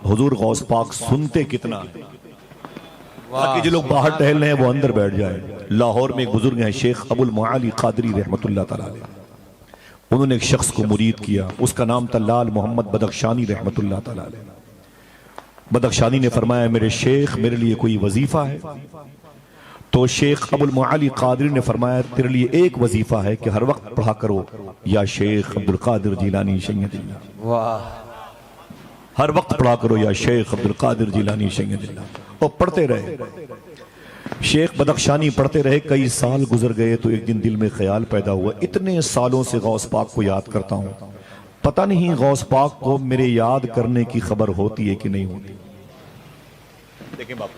حضور غوث پاک سنتے کتنا ہے تاکہ جو لوگ باہر ٹہل رہے ہیں وہ اندر بیٹھ جائیں۔ لاہور میں ایک بزرگ ہیں شیخ ابو المعالی قادری رحمت اللہ تعالیٰ علیہ، انہوں نے ایک شخص کو مرید کیا، اس کا نام تھا لال محمد بدخشانی رحمت اللہ تعالیٰ علیہ۔ بدخشانی نے فرمایا میرے شیخ میرے لیے کوئی وظیفہ ہے؟ تو شیخ ابو المعالی قادری نے فرمایا تیرے لیے ایک وظیفہ ہے کہ ہر وقت پڑھا کرو یا شیخ عبدالقادر جیلانی شیخ اللہ، ہر وقت پڑھا کرو یا شیخ عبدالقادر جیلانی شیخ اللہ۔ اور پڑھتے رہے، شیخ بدخشانی پڑھتے رہے، کئی سال گزر گئے تو ایک دن دل میں خیال پیدا ہوا اتنے سالوں سے غوث پاک کو یاد کرتا ہوں، پتہ نہیں غوث پاک کو میرے یاد کرنے کی خبر ہوتی ہے کہ نہیں ہوتی۔ دیکھیں باپ،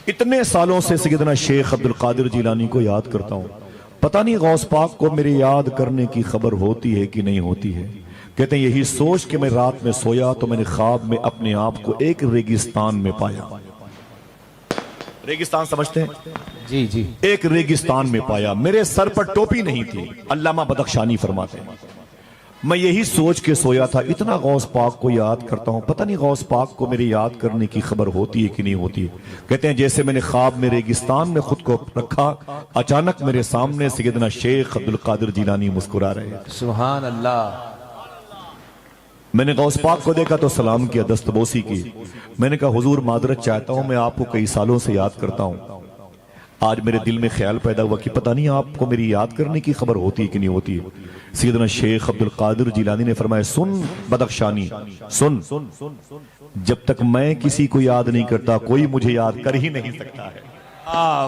اتنے سالوں سے سیدنا شیخ عبدالقادر جیلانی کو یاد کرتا ہوں، پتہ نہیں غوث پاک کو میرے یاد کرنے کی خبر ہوتی ہے کہ نہیں ہوتی ہے۔ کہتے ہیں یہی سوچ کہ میں رات میں سویا تو میں نے خواب میں اپنے آپ کو ایک ریگستان میں پایا۔ ریگستان سمجھتے ہیں؟ جی جی، ایک ریگستان میں پایا، میرے سر پر ٹوپی نہیں تھی۔ علامہ بدخشانی فرماتے ہیں میں یہی سوچ کے سویا تھا اتنا غوث پاک کو یاد کرتا ہوں، پتہ نہیں غوث پاک کو میرے یاد کرنے کی خبر ہوتی ہے کہ نہیں ہوتی۔ کہتے ہیں جیسے میں نے خواب میں ریگستان میں خود کو رکھا، اچانک میرے سامنے سیدنا شیخ عبدالقادر جیلانی مسکرا رہے ہیں۔ سبحان اللہ۔ میں نے غوث پاک کو دیکھا تو سلام کیا، دستبوسی کی۔ میں نے کہا حضور معذرت چاہتا ہوں، میں آپ کو کئی سالوں سے یاد کرتا ہوں، آج میرے دل میں خیال پیدا ہوا کہ پتہ نہیں آپ کو میری یاد کرنے کی خبر ہوتی ہے کہ نہیں ہوتی۔ سیدنا شیخ عبدالقادر جیلانی نے فرمایا سن بدخشانی سن، جب تک میں کسی کو یاد نہیں کرتا کوئی مجھے یاد کر ہی نہیں سکتا ہے۔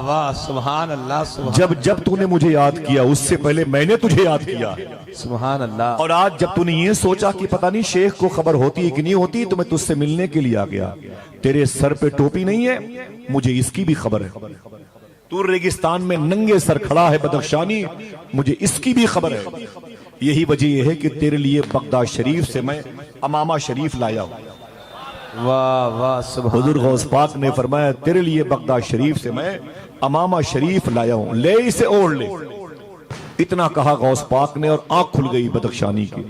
واہ، سبحان اللہ، سبحان جب تو نے مجھے یاد کیا اس سے پہلے میں نے تجھے یاد کیا، سبحان اللہ۔ اور آج جب تو نے یہ سوچا کہ پتہ نہیں شیخ کو خبر ہوتی ہے کہ نہیں ہوتی تو میں تجھ سے ملنے کے لیے آ گیا۔ تیرے سر پہ ٹوپی نہیں ہے، مجھے اس کی بھی خبر ہے۔ تو ریگستان میں ننگے سر کھڑا ہے بدخشانی، مجھے اس کی بھی خبر ہے۔ یہی وجہ یہ ہے کہ تیرے لیے بغداد شریف سے میں امامہ شریف لایا ہوں۔ واہ واہ، سبحان حضور غوث پاک نے فرمایا تیرے لیے بغداد شریف سے میں امامہ شریف لایا ہوں، لے اسے اوڑھ لے۔ اتنا کہا غوث پاک نے اور آنکھ کھل گئی بدخشانی کی۔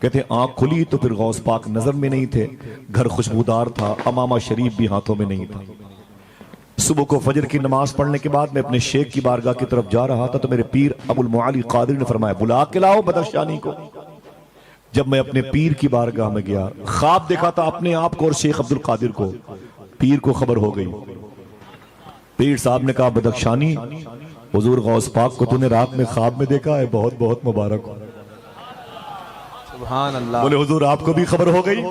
کہتے ہیں آنکھ کھلی تو پھر غوث پاک نظر میں نہیں تھے، گھر خوشبودار تھا، امامہ شریف بھی ہاتھوں میں نہیں تھا۔ صبح کو فجر کی نماز پڑھنے کے بعد میں اپنے شیخ کی بارگاہ کی طرف جا رہا تھا تو میرے پیر ابو المعالی قادری نے فرمایا بلا کے لاؤ بدخشانی کو۔ جب میں اپنے پیر کی بارگاہ میں گیا، خواب دیکھا تھا اپنے آپ کو اور شیخ عبدالقادر کو۔ پیر کو خبر ہو گئی، پیر صاحب نے کہا بدخشانی حضور غوث پاک کو تو نے رات میں خواب میں دیکھا ہے، بہت بہت مبارک ہو۔ سبحان اللہ۔ بولے حضور آپ کو بھی خبر ہو گئی؟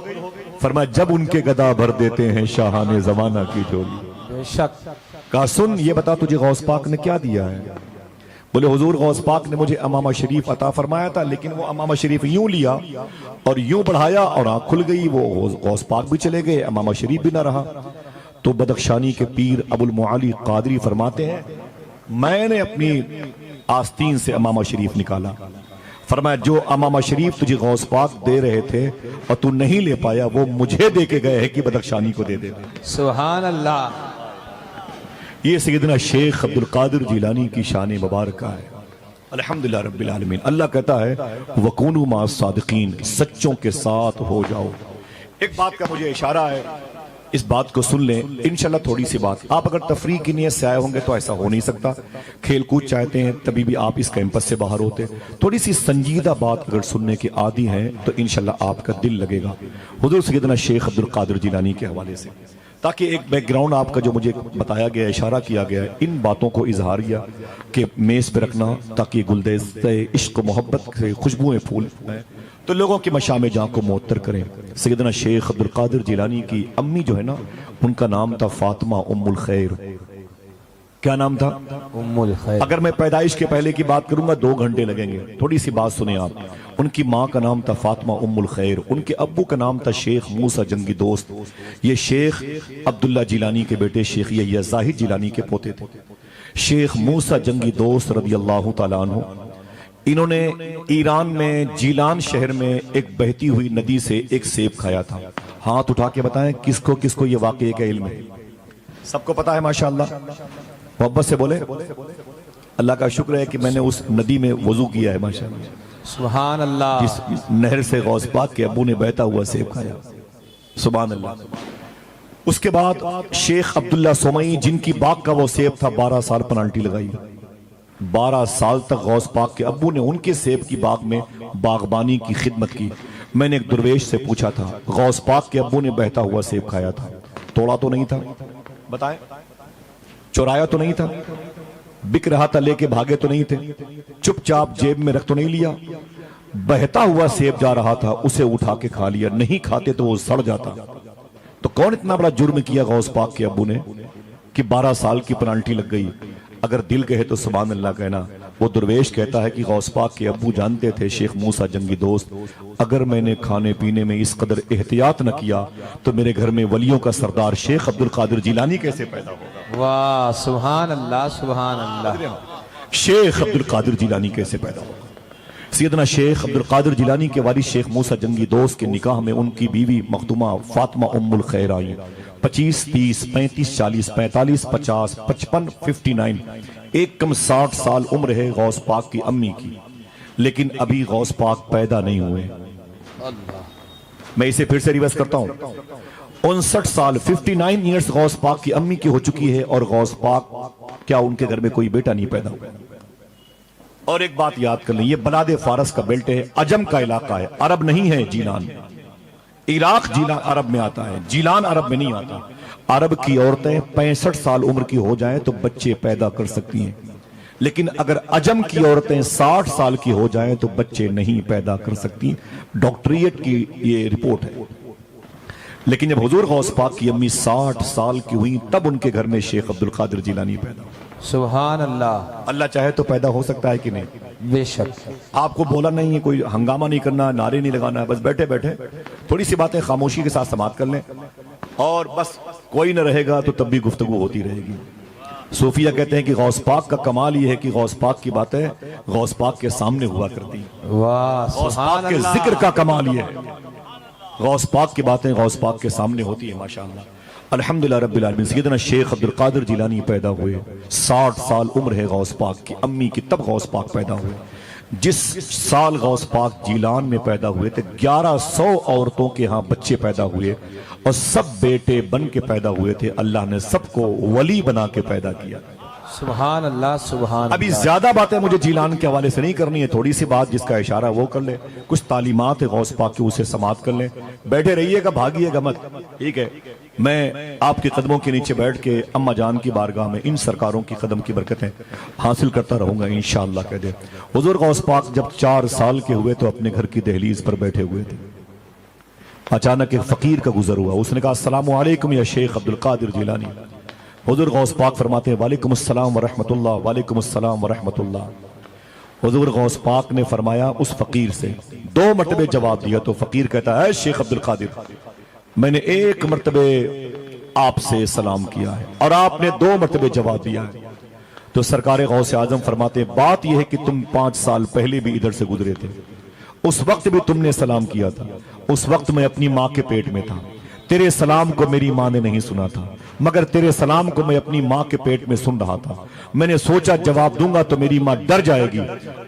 فرمایا جب ان کے گدا بھر دیتے ہیں شاہان زمانہ کی جولی۔ بے شک۔ کہا سن یہ بتا تجھے غوث پاک نے کیا دیا ہے؟ بولے حضور غوث پاک نے مجھے امامہ شریف عطا فرمایا تھا، لیکن وہ امامہ شریف یوں لیا اور یوں بڑھایا اور آنکھ کھل گئی، وہ غوث پاک بھی چلے گئے، امامہ شریف بھی نہ رہا۔ تو بدخشانی کے پیر ابو المعالی قادری فرماتے ہیں میں نے اپنی آستین سے امامہ شریف نکالا، فرمایا جو امامہ شریف تجھے غوث پاک دے رہے تھے اور تو نہیں لے پایا وہ مجھے دے کے گئے ہیں کہ بدخشانی کو دے دے۔ سبحان اللہ۔ یہ سیدنا شیخ عبدالقادر جیلانی کی شان مبارکہ ہے۔ الحمدللہ رب العالمین۔ اللہ کہتا ہے وَكُونُوا مَعَ الصَّادِقِينَ، سچوں کے ساتھ ہو جاؤ۔ ایک بات کا مجھے اشارہ ہے، اس بات کو سن لیں انشاءاللہ۔ تھوڑی سی بات، آپ اگر تفریح کی نیت سے آئے ہوں گے تو ایسا ہو نہیں سکتا، کھیل کود چاہتے ہیں تبھی بھی آپ اس کیمپس سے باہر ہوتے۔ تھوڑی سی سنجیدہ بات اگر سننے کے عادی ہیں تو انشاءاللہ آپ کا دل لگے گا حضور سیدنا شیخ عبدالقادر جیلانی کے حوالے سے، تاکہ ایک بیک گراؤنڈ آپ کا جو مجھے بتایا گیا اشارہ کیا گیا ہے ان باتوں کو اظہاریہ کہ میز پہ رکھنا تاکہ گلدستہ عشق و محبت سے خوشبوئیں پھول ہیں تو لوگوں کی مشام جاں کو معطر کریں۔ سیدنا شیخ عبدالقادر جیلانی کی امی جو ہے نا ان کا نام تھا فاطمہ ام الخیر۔ کیا نام تھا؟ ام الخیر۔ اگر میں پیدائش کے پہلے کی بات کروں گا 2 گھنٹے لگیں گے، تھوڑی سی بات سنیں آپ۔ ان کی ماں کا نام تھا فاطمہ ام الخیر، ان کے ابو کا نام تھا شیخ موسیٰ جنگی دوست، یہ شیخ عبداللہ جیلانی کے بیٹے شیخ یحییٰ زاہد جیلانی کے پوتے تھے۔ شیخ موسیٰ جنگی دوست رضی اللہ تعالیٰ عنہ، انہوں نے ایران میں جیلان شہر میں ایک بہتی ہوئی ندی سے ایک سیب کھایا تھا۔ ہاتھ اٹھا کے بتائیں کس کو یہ واقعے کا علم ہے؟ سب کو پتا ہے ماشاءاللہ؟ محبت سے بولے اللہ کا شکر ہے کہ میں نے اس ندی میں وضو کیا ہے ماشاءاللہ، سبحان اللہ۔ جس نہر سے غوث پاک کے ابو نے بہتا ہوا سیب کھایا۔ سبحان اللہ۔ اس کے بعد شیخ عبداللہ سومئی جن کی باغ کا وہ سیب تھا 12 سال پنالٹی لگائی، 12 سال تک غوث پاک کے ابو نے ان کے سیب کی باغ میں باغبانی کی خدمت کی۔ میں نے ایک درویش سے پوچھا تھا غوث پاک کے ابو نے بہتا ہوا سیب کھایا تھا، توڑا تو نہیں تھا، بتائیں، چورایا تو نہیں تھا، بک رہا تھا لے کے بھاگے تو نہیں تھے، چپ چاپ جیب میں رکھ تو نہیں لیا، بہتا ہوا سیب جا رہا تھا اسے اٹھا کے کھا لیا، نہیں کھاتے تو وہ سڑ جاتا۔ تو کون اتنا بڑا جرم کیا غوث پاک کے ابو نے کہ 12 سال کی پنالٹی لگ گئی؟ اگر دل کہے تو سبحان اللہ کہنا۔ وہ درویش کہتا ہے کہ غوث پاک کے ابو جانتے تھے شیخ موسیٰ جنگی دوست اگر میں نے کھانے پینے میں اس قدر احتیاط نہ کیا تو میرے گھر میں ولیوں کا سردار شیخ عبدالقادر جیلانی کیسے پیدا ہوگا؟ واہ سبحان اللہ سبحان اللہ۔ شیخ عبدالقادر جیلانی کیسے پیدا ہوگا؟ سیدنا شیخ عبدالقادر جیلانی کے والد شیخ موسیٰ جنگی دوست کے نکاح میں ان کی بیوی مخدومہ فاطمہ ام الخیر آئیں۔ 25 30 35 40 45 50 55 59 ایک کم 60 سال عمر ہے غوث پاک کی امی کی، لیکن ابھی غوث پاک پیدا نہیں ہوئے۔ میں اسے پھر سے ریورس کرتا ہوں، 59 سال 59 ایئرز غوث پاک کی امی کی ہو چکی ہے اور غوث پاک کیا ان کے گھر میں کوئی بیٹا نہیں پیدا ہوا؟ اور ایک بات یاد کر لیں، یہ بلاد فارس کا بیلٹ ہے، عجم کا علاقہ ہے، عرب نہیں ہے جیلان۔ عراق جیلان عرب میں آتا ہے، جیلان عرب میں نہیں آتا۔ عرب کی عورتیں 65 سال عمر کی ہو جائیں تو بچے پیدا کر سکتی ہیں، لیکن اگر عجم کی عورتیں 60 سال کی ہو جائیں تو بچے نہیں پیدا کر سکتی، ڈاکٹریٹ کی یہ رپورٹ ہے۔ لیکن جب حضور غوث پاک کی امی 60 سال کی ہوئی تب ان کے گھر میں شیخ عبدالقادر جیلانی پیدا ہوئے۔ سبحان اللہ۔ اللہ چاہے تو پیدا ہو سکتا ہے کہ نہیں؟ بے شک۔ آپ کو بولا نہیں ہے، کوئی ہنگامہ نہیں کرنا، نعرے نہیں لگانا ہے، بس بیٹھے بیٹھے تھوڑی سی باتیں خاموشی کے ساتھ سماعت کر لیں اور بس کوئی نہ رہے گا تو تب بھی گفتگو ہوتی رہے گی۔ صوفیہ کہتے ہیں کہ غوث پاک کا کمال یہ ہے کہ غوث پاک کی باتیں غوث پاک کے سامنے ہوا کرتی، واہ غوث سبحان پاک کے اللہ۔ ذکر کا کمال یہ ہے، غوث پاک کی باتیں غوث پاک کے سامنے ہوتی ہیں۔ ماشاءاللہ الحمدللہ رب العالمین۔ سیدنا شیخ عبدالقادر جیلانی پیدا ہوئے، 60 سال عمر ہے غوث پاک کی امی کی تب غوث پاک پیدا ہوئے۔ جس سال غوث پاک جیلان میں پیدا ہوئے تھے 1100 عورتوں کے ہاں بچے پیدا ہوئے اور سب بیٹے بن کے پیدا ہوئے تھے، اللہ نے سب کو ولی بنا کے پیدا کیا۔ سبحان اللہ سبحان ابھی اللہ۔ زیادہ باتیں مجھے جیلان کے حوالے سے نہیں کرنی ہے، تھوڑی سی بات جس کا اشارہ وہ کر لے، کچھ تعلیمات ہے غوث پاک کی اسے سماعت کر لیں، بیٹھے رہیے گا بھاگیے گا مت، ٹھیک ہے؟ میں آپ کے قدموں کے نیچے بیٹھ کے اماں جان کی بارگاہ میں ان سرکاروں کی قدم کی برکتیں حاصل کرتا رہوں گا انشاءاللہ کہہ دے۔ حضور غوث پاک جب 4 سال کے ہوئے تو اپنے گھر کی دہلیز پر بیٹھے ہوئے تھے، اچانک ایک فقیر کا گزر ہوا، اس نے کہا السلام علیکم یا شیخ عبدالقادر جیلانی۔ حضور غوث پاک فرماتے ہیں وعلیکم السلام ورحمت اللہ، وعلیکم السلام ورحمت اللہ۔ حضور غوث پاک نے فرمایا اس فقیر سے 2 مرتبہ جواب دیا تو فقیر کہتا ہے شیخ عبدالقادر میں نے 1 مرتبہ آپ سے سلام کیا ہے اور آپ نے 2 مرتبہ جواب دیا ہے۔ تو سرکار غوث اعظم فرماتے ہیں بات یہ ہے کہ تم 5 سال پہلے بھی ادھر سے گزرے تھے، اس وقت بھی تم نے سلام کیا تھا، اس وقت میں اپنی ماں کے پیٹ میں تھا، تیرے سلام کو میری ماں نے نہیں سنا تھا، مگر تیرے سلام کو میں اپنی ماں کے پیٹ میں سن رہا تھا، میں نے سوچا جواب دوں گا تو میری ماں ڈر جائے گی،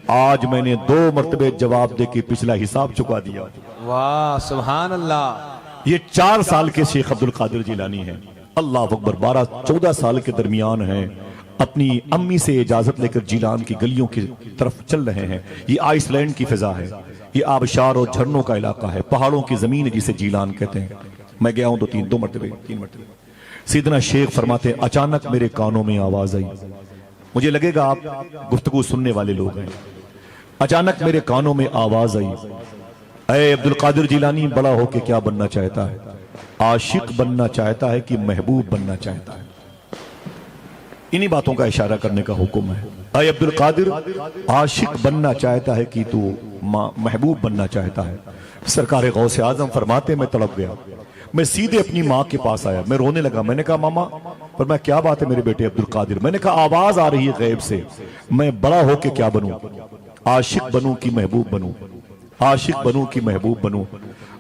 آج میں نے 2 مرتبہ جواب دے کے پچھلا حساب چکا دیا۔ واہ سبحان اللہ۔ یہ 4 سال کے شیخ عبدالقادر جیلانی ہیں، اللہ اکبر، 12-14 سال کے درمیان ہیں، اپنی امی سے اجازت لے کر جیلان کی گلیوں کی طرف چل رہے ہیں۔ یہ آئس لینڈ کی فضا ہے، یہ آبشار اور جھرنوں کا علاقہ ہے، پہاڑوں کی زمین ہے جسے جیلان کہتے ہیں۔ میں گیا ہوں 2 مرتبہ۔ سیدنا شیخ فرماتے ہیں اچانک میرے کانوں میں آواز آئی، مجھے لگے گا آپ گفتگو سننے والے لوگ ہیں، اچانک میرے کانوں میں آواز آئی اے عبدالقادر جیلانی بڑا ہو کے کیا بننا چاہتا ہے؟ عاشق بننا چاہتا ہے کہ محبوب بننا چاہتا ہے؟ انہی باتوں کا اشارہ کرنے کا حکم ہے۔ اے عبدالقادر عاشق بننا چاہتا ہے کہ تو محبوب بننا چاہتا ہے؟ سرکار غوث اعظم فرماتے میں تڑپ گیا، میں سیدھے اپنی ماں کے پاس آیا، میں رونے لگا، میں نے کہا ماما، پر میں کیا بات ہے میرے بیٹے عبدالقادر؟ میں نے کہا آواز آ رہی ہے غیب سے، میں بڑا ہو کے کیا بنوں؟ عاشق بنوں کی محبوب بنوں؟ عاشق بنوں کی محبوب بنوں؟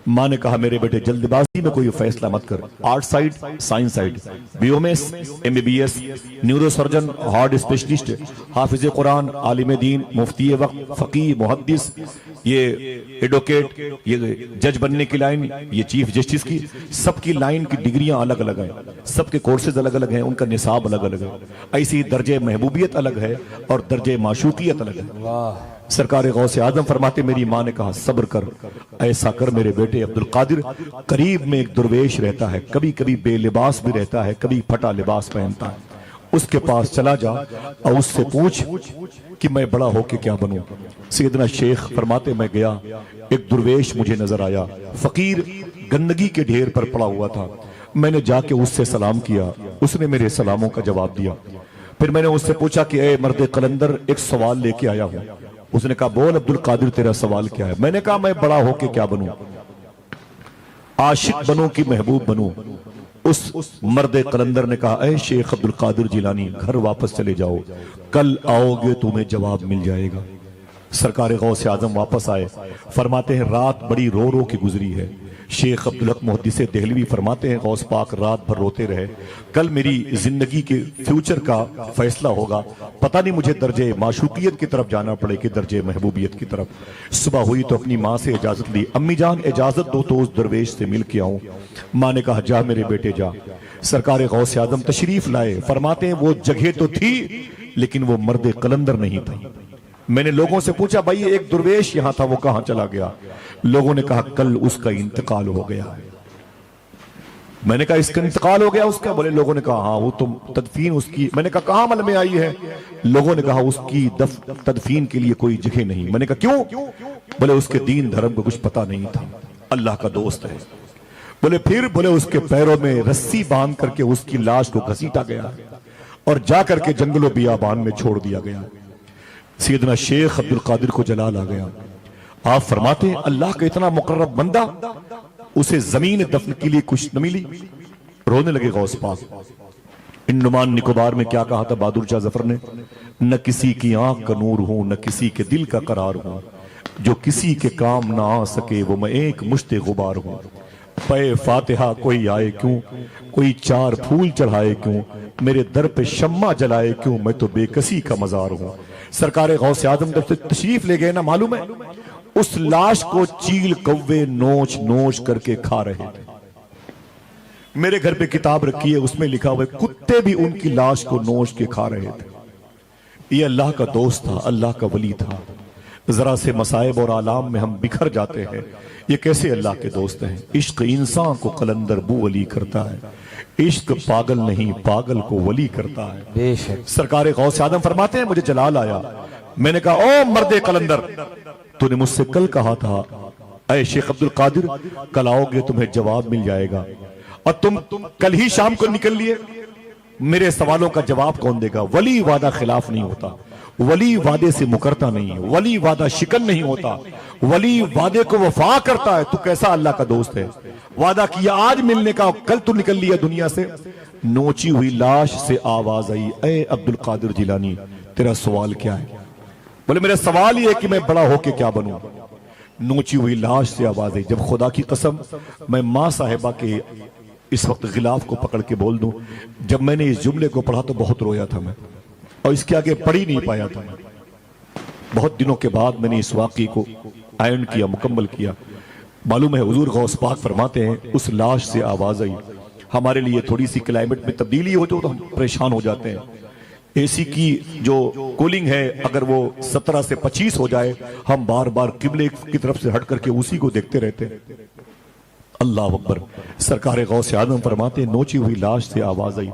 ماں نے کہا میرے بیٹے جلد بازی میں کوئی فیصلہ مت کر، art side science side, B M S M B B S, neuro surgeon, heart specialist, حافظ قرآن، عالم دین، مفتی وقت، فقیہ، محدث، یہ ایڈوکیٹ، یہ جج بننے کی لائن، یہ چیف جسٹس کی، سب کی لائن کی ڈگریاں الگ الگ ہیں، سب کے کورسز الگ الگ ہیں، ان کا نصاب الگ الگ ہے، ایسی درجہ محبوبیت الگ ہے اور درجہ معشوقیت الگ ہے۔ سرکار غوث اعظم فرماتے میری ماں نے کہا صبر کر، ایسا کر میرے بیٹے عبد القادر، قریب میں ایک درویش رہتا ہے، کبھی کبھی بے لباس بھی رہتا ہے، کبھی پھٹا لباس پہنتا ہے، اس کے پاس چلا جا اور اس سے پوچھ کہ میں بڑا ہو کے کیا بنوں۔ سیدنا شیخ فرماتے میں گیا، ایک درویش مجھے نظر آیا، فقیر، گندگی کے ڈھیر پر پڑا ہوا تھا، میں نے جا کے اس سے سلام کیا، اس نے میرے سلاموں کا جواب دیا، پھر میں نے اس سے پوچھا کہ اے مرد قلندر ایک سوال لے کے آیا ہوں، اس نے کہا بول عبد القادر تیرا سوال کیا ہے؟ میں نے کہا میں بڑا ہو کے کیا بنوں، عاشق بنوں کہ محبوب بنوں؟ اس مرد قلندر نے کہا اے شیخ عبد القادر جیلانی گھر واپس چلے جاؤ، کل آؤ گے تمہیں جواب مل جائے گا۔ سرکار غوث اعظم واپس آئے، فرماتے ہیں رات بڑی رو رو کے گزری ہے۔ شیخ عبدالحق محدث دہلوی فرماتے ہیں غوث پاک رات بھر روتے رہے، کل میری زندگی کے فیوچر کا فیصلہ ہوگا، پتہ نہیں مجھے درجے معشوقیت کی طرف جانا پڑے کہ درجے محبوبیت کی طرف۔ صبح ہوئی تو اپنی ماں سے اجازت لی، امی جان اجازت دو تو اس درویش سے مل کے آؤں۔ ماں نے کہا جا میرے بیٹے جا۔ سرکار غوث اعظم تشریف لائے، فرماتے ہیں وہ جگہ تو تھی لیکن وہ مرد قلندر نہیں تھا۔ میں نے لوگوں سے پوچھا بھائی ایک درویش یہاں تھا وہ کہاں چلا گیا؟ لوگوں نے کہا کل اس کا انتقال ہو گیا ہے۔ میں نے کہا اس کا انتقال ہو گیا اس کا؟ بولے لوگوں نے کہا ہاں وہ تو تدفین اس کی۔ میں نے کہا کہاں عمل میں آئی ہے؟ لوگوں نے کہا اس کی تدفین کے لیے کوئی جگہ نہیں۔ میں نے کہا کیوں؟ بولے اس کے دین دھرم کو کچھ پتا نہیں تھا، اللہ کا دوست ہے۔ بولے پھر؟ بولے اس کے پیروں میں رسی باندھ کر کے اس کی لاش کو گھسیٹا گیا اور جا کر کے جنگل و بیابان میں چھوڑ دیا گیا۔ سیدنا شیخ عبد القادر کو جلال آ گیا۔ آپ فرماتے ہیں اللہ کا اتنا مقرب بندہ، اسے زمین دفن کے لیے کچھ نہ ملی، رونے لگے غوث پاک۔ انڈمان نکوبار میں کیا کہا تھا بہادر شاہ ظفر نے؟ نہ کسی کی آنکھ کا نور ہوں، نہ کسی کے دل کا قرار ہوں، جو کسی کے کام نہ آ سکے وہ میں ایک مشت غبار ہوں۔ پے فاتحہ کوئی آئے کیوں، کوئی چار پھول چڑھائے کیوں، میرے در پہ شمع جلائے کیوں، میں تو بے کسی کا مزار ہوں۔ سرکار غوث اعظم جب سے تشریف لے گئے نا، معلوم ہے اس لاش کو چیل کوے نوچ نوچ کر کے کھا رہے تھے۔ میرے گھر پہ کتاب رکھی ہے، اس میں لکھا ہوا ہے کتے بھی ان کی لاش کو نوچ کے کھا رہے تھے۔ یہ اللہ کا دوست تھا، اللہ کا ولی تھا۔ ذرا سے مصائب اور آلام میں ہم بکھر جاتے ہیں، یہ کیسے اللہ کے دوست ہیں؟ عشق انسان کو قلندر بو ولی کرتا ہے، عشق پاگل نہیں پاگل کو ولی کرتا ہے۔ بے شک سرکار غوث اعظم فرماتے ہیں مجھے جلال آیا، میں نے کہا او مرد قلندر، تو نے مجھ سے کل کہا تھا اے شیخ عبد القادر کل آؤ گے تمہیں جواب مل جائے گا، اور تم کل ہی شام کو نکل لیے، میرے سوالوں کا جواب کون دے گا؟ ولی وعدہ خلاف نہیں ہوتا، ولی وعدے سے مکرتا نہیں، ولی وعدہ شکن نہیں ہوتا، ولی وعدے کو وفا کرتا ہے۔ تو کیسا اللہ کا دوست ہے؟ وعدہ کیا آج ملنے کا، کل تو نکل لیا دنیا سے۔ نوچی ہوئی لاش سے آواز آئی اے عبد القادر جیلانی تیرا سوال کیا ہے؟ بولے میرا سوال یہ ہے کہ میں بڑا ہو کے کیا بنوں۔ نوچی ہوئی لاش سے آواز آئی۔ جب خدا کی قسم میں ماں صاحبہ کے اس وقت غلاف کو پکڑ کے بول دوں، جب میں نے اس جملے کو پڑھا تو بہت رویا تھا میں، اور اس کے آگے پڑھ ہی نہیں پایا تھا۔ بہت دنوں کے بعد میں نے اس واقعے کو آئن کیا، مکمل کیا۔ معلوم ہے حضور غوث پاک فرماتے ہیں اس لاش سے آواز آئی۔ ہمارے لیے تھوڑی سی کلائمیٹ میں تبدیلی ہو تو ہم پریشان ہو جاتے ہیں۔ اے سی کی جو کولنگ ہے اگر وہ 17 سے 25 ہو جائے، ہم بار بار قبلے کی طرف سے ہٹ کر کے اسی کو دیکھتے رہتے ہیں۔ اللہ اکبر۔ سرکار غوث اعظم فرماتے ہیں نوچی ہوئی لاش سے آواز آئی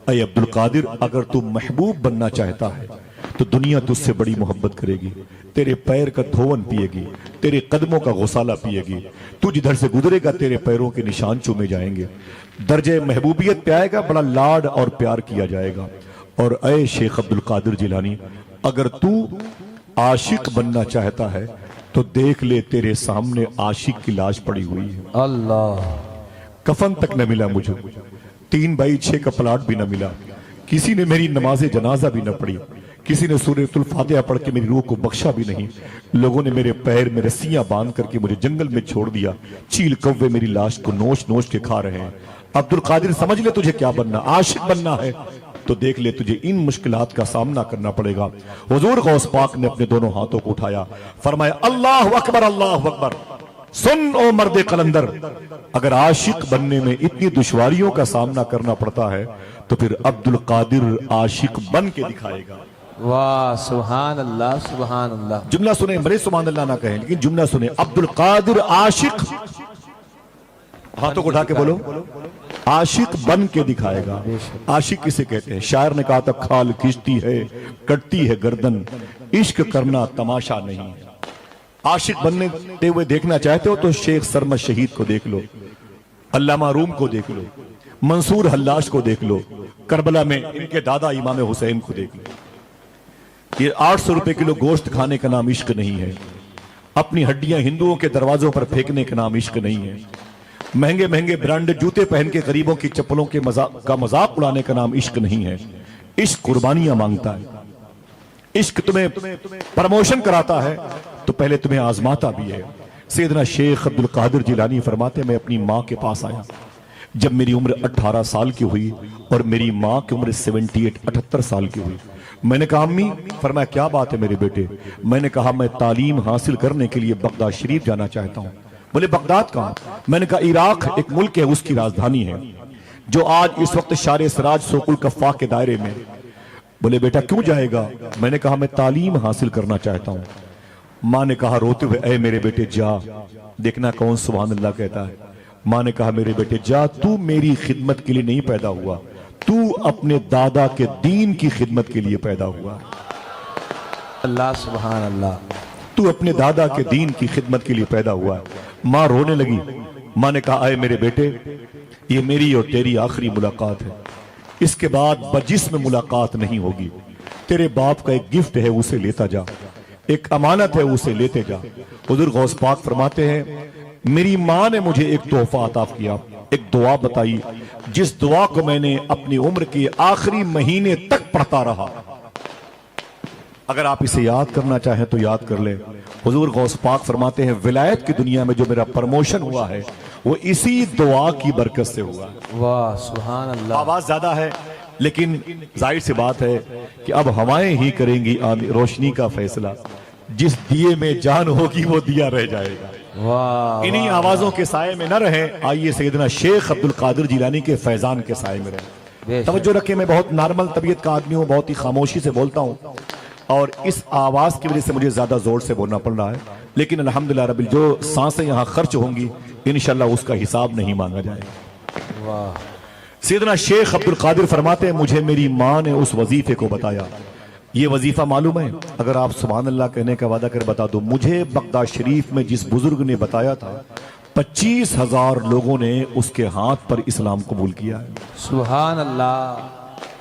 اے عبد القادر اگر تو محبوب بننا چاہتا ہے تو دنیا تجھ سے بڑی محبت کرے گی، تیرے پیر کا دھون پیے گی، تیرے قدموں کا غسالہ پیے گی، تو جدھر سے گزرے گا تیرے پیروں کے نشان چومے جائیں گے، درجہ محبوبیت پہ آئے گا، بڑا لاڈ اور پیار کیا جائے گا۔ اور اے شیخ عبد القادر جیلانی اگر تو عاشق بننا چاہتا ہے تو دیکھ لے تیرے سامنے عاشق کی لاش پڑی ہوئی ہے۔ اللہ، کفن تک نہ ملا مجھے، 3/6 کا پلاٹ بھی نہ ملا، کسی نے میری نماز جنازہ بھی نہ پڑھی، کسی نے سورۃ الفاتحہ پڑھ کے میری روح کو بخشا بھی نہیں، لوگوں نے میرے پیر میں رسیاں باندھ کر کے مجھے جنگل میں چھوڑ دیا، چیل کوے میری لاش کو نوچ نوچ کے کھا رہے ہیں۔ عبد القادر سمجھ لے تجھے کیا بننا، عاشق بننا ہے تو دیکھ لے تجھے ان مشکلات کا سامنا کرنا پڑے گا۔ حضور غوث پاک نے اپنے دونوں ہاتھوں کو اٹھایا، فرمایا اللہ اکبر اللہ اکبر۔ سن او مرد قلندر، اگر عاشق بننے میں اتنی دشواریوں کا سامنا کرنا پڑتا ہے تو پھر عبد القادر عاشق بن کے دکھائے گا۔ واہ سبحان اللہ سبحان اللہ۔ جملہ سنیں، بڑے سبحان اللہ نہ کہیں لیکن جملہ سنیں، عبد القادر عاشق، ہاتھوں کو اٹھا کے بولو، عاشق بن کے دکھائے گا۔ عاشق کسے کہتے ہیں؟ شاعر نے کہا تھا کھال کھینچتی ہے کٹتی ہے گردن، عشق کرنا تماشا نہیں ہے۔ عاشق بننے ہوئے دیکھنا چاہتے ہو تو شیخ سرمد شہید کو دیکھ لو، علامہ روم کو دیکھ لو، منصور حلاج کو دیکھ لو، کربلا میں ان کے دادا امام حسین کو دیکھ لو۔ یہ 800 روپے کلو گوشت کھانے کا نام عشق نہیں ہے، اپنی ہڈیاں ہندوؤں کے دروازوں پر پھینکنے کا نام عشق نہیں ہے، مہنگے مہنگے برانڈ جوتے پہن کے غریبوں کی چپلوں کا مذاق اڑانے کا نام عشق نہیں ہے۔ عشق قربانیاں مانگتا ہے، عشق تمہیں پروموشن کراتا ہے تو پہلے تمہیں آزماتا بھی ہے۔ سیدنا شیخ عبد القادر جیلانی فرماتے میں اپنی ماں کے پاس آیا جب میری عمر 18 سال کی ہوئی اور میری ماں کی عمر 78 سال کی ہوئی۔ میں نے کہا امی، فرمایا کیا بات ہے میرے بیٹے؟ میں نے کہا میں تعلیم حاصل کرنے کے لیے بغداد شریف جانا چاہتا ہوں۔ بولے بغداد کہاں؟ میں نے کہا عراق ایک ملک ہے، اس کی راجدھانی ہے جو آج اس وقت شار سراج سوق الکفاح کے دائرے میں۔ بولے بیٹا کیوں جائے گا؟ میں نے کہا میں تعلیم حاصل کرنا چاہتا ہوں۔ ماں نے کہا روتے ہوئے اے میرے بیٹے جا، دیکھنا کون سبحان اللہ کہتا ہے۔ ماں نے کہا میرے بیٹے جا، تو میری خدمت کے لیے نہیں پیدا ہوا، تو اپنے دادا کے دین کی خدمت کے لیے پیدا ہوا۔ اللہ سبحان اللہ۔ تو اپنے دادا کے دین کی خدمت کے لیے پیدا ہوا ہے۔ ماں رونے لگی۔ ماں نے کہا اے میرے بیٹے یہ میری اور تیری آخری ملاقات ہے، اس کے بعد بجسم ملاقات نہیں ہوگی۔ تیرے باپ کا ایک گفٹ ہے اسے لیتا جا، ایک امانت ہے اسے لیتے جا۔ حضور غوث پاک فرماتے ہیں میری ماں نے مجھے ایک تحفہ عطا کیا، ایک دعا بتائی جس دعا کو میں نے اپنی عمر کے آخری مہینے تک پڑھتا رہا۔ اگر آپ اسے یاد کرنا چاہیں تو یاد کر لیں۔ حضور غوث پاک فرماتے ہیں ولایت کی دنیا میں جو میرا پروموشن ہوا ہے وہ اسی دعا کی برکت سے ہوا ہے۔ واہ سبحان اللہ۔ آواز زیادہ ہے لیکن ظاہر سی بات ہے کہ اب ہوائیں ہی کریں گی روشنی کا فیصلہ، جس دیے میں جان ہوگی وہ دیا رہ جائے گا۔ واہ انہی آوازوں کے سائے میں نہ رہیں، آئیے سیدنا شیخ عبد القادر جیلانی کے فیضان کے سائے میں رہیں۔ توجہ رکھیں، میں بہت نارمل طبیعت کا آدمی ہوں، بہت ہی خاموشی سے بولتا ہوں اور اس آواز کی وجہ سے مجھے زیادہ زور سے بولنا پڑ رہا ہے، لیکن الحمدللہ رب جو سانسیں یہاں خرچ ہوں گی انشاءاللہ اس کا حساب نہیں مانگا جائے گا۔ واہ سیدنا شیخ عبد القادر فرماتے ہیں مجھے میری ماں نے اس وظیفے کو بتایا۔ یہ وظیفہ معلوم ہے؟ اگر آپ سبحان اللہ کہنے کا وعدہ کر بتا دو، مجھے بغداد شریف میں جس بزرگ نے بتایا تھا 25,000 لوگوں نے اس کے ہاتھ پر اسلام قبول کیا ہے۔ سبحان اللہ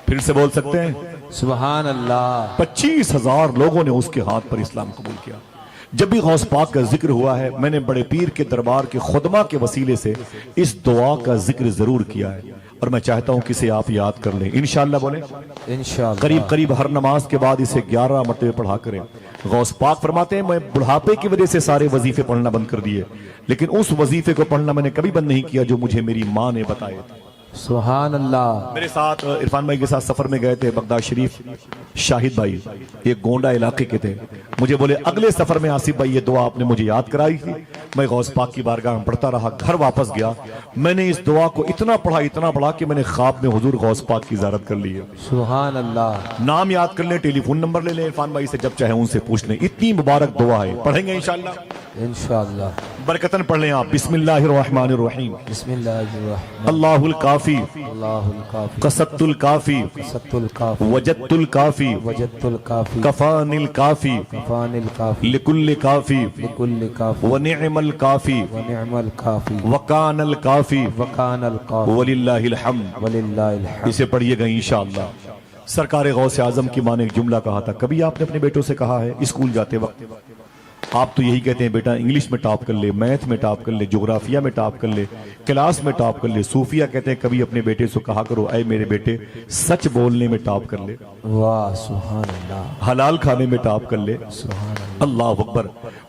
پھر سے بول سکتے ہیں؟ سبحان اللہ۔ 25,000 لوگوں نے اس کے ہاتھ پر اسلام قبول کیا۔ جب بھی غوث پاک کا ذکر ہوا ہے میں نے بڑے پیر کے دربار کے خدمہ کے وسیلے سے اس دعا کا ذکر ضرور کیا ہے اور میں چاہتا ہوں کہ اسے آپ یاد کر لیں انشاءاللہ۔ بولیں انشاءاللہ۔ قریب ہر نماز کے بعد اسے 11 مرتبہ پڑھا کریں۔ غوث پاک فرماتے ہیں میں بڑھاپے کی وجہ سے سارے وظیفے پڑھنا بند کر دیے، لیکن اس وظیفے کو پڑھنا میں نے کبھی بند نہیں کیا جو مجھے میری ماں نے بتائے تھے۔ سبحان اللہ۔ میرے ساتھ عرفان بھائی کے ساتھ سفر میں گئے تھے بغداد شریف، شاہد بھائی ایک گونڈا علاقے کے تھے، مجھے بولے اگلے سفر میں آصف بھائی یہ دعا آپ نے مجھے یاد کرائی تھی۔ میں غوث پاک کی بارگاہ میں پڑھتا رہا، گھر واپس گیا، میں نے اس دعا کو اتنا پڑھا کہ میں نے خواب میں حضور غوث پاک کی زیارت کر لی ہے۔ سبحان اللہ۔ نام یاد کر لیں، ٹیلی فون نمبر لے لیں، عرفان بھائی سے جب چاہیں ان سے پوچھ لیں، اتنی مبارک دعا ہے، پڑھیں گے انشاءاللہ؟ انشاءاللہ۔ برکتاً پڑھ لیں آپ۔ بسم اللہ الرحمن الرحیم۔ بسم اللہ الرحمن۔ اللہ الکافی اللہ الکافی۔ قصدت الکافی قصدت الکافی۔ وجدت الکافی وجدت الکافی۔ کفان الکافی کفان الکافی۔ لکل کافی لکل کافی۔ ونعم الکافی ونعم الکافی۔ وکان الکافی وکان الکافی۔ وللہ الحمد۔ وللہ الحمد۔ اسے پڑھیے گا انشاءاللہ۔ سرکار غوث اعظم کی ماں نے ایک جملہ کہا تھا، کبھی آپ نے اپنے بیٹوں سے کہا ہے اسکول جاتے وقت آپ تو یہی کہتے ہیں بیٹا انگلش میں ٹاپ کر لے، میتھ میں ٹاپ کر لے، جغرافیہ میں ٹاپ کر لے، کلاس میں ٹاپ کر لے۔ صوفیہ کہتے ہیں کبھی اپنے بیٹے سے کہا کرو اے میرے بیٹے سچ بولنے میں ٹاپ کر لے، واہ سبحان اللہ۔ حلال کھانے میں ٹاپ کر لے۔ سبحان اللہ۔ اللہ اکبر۔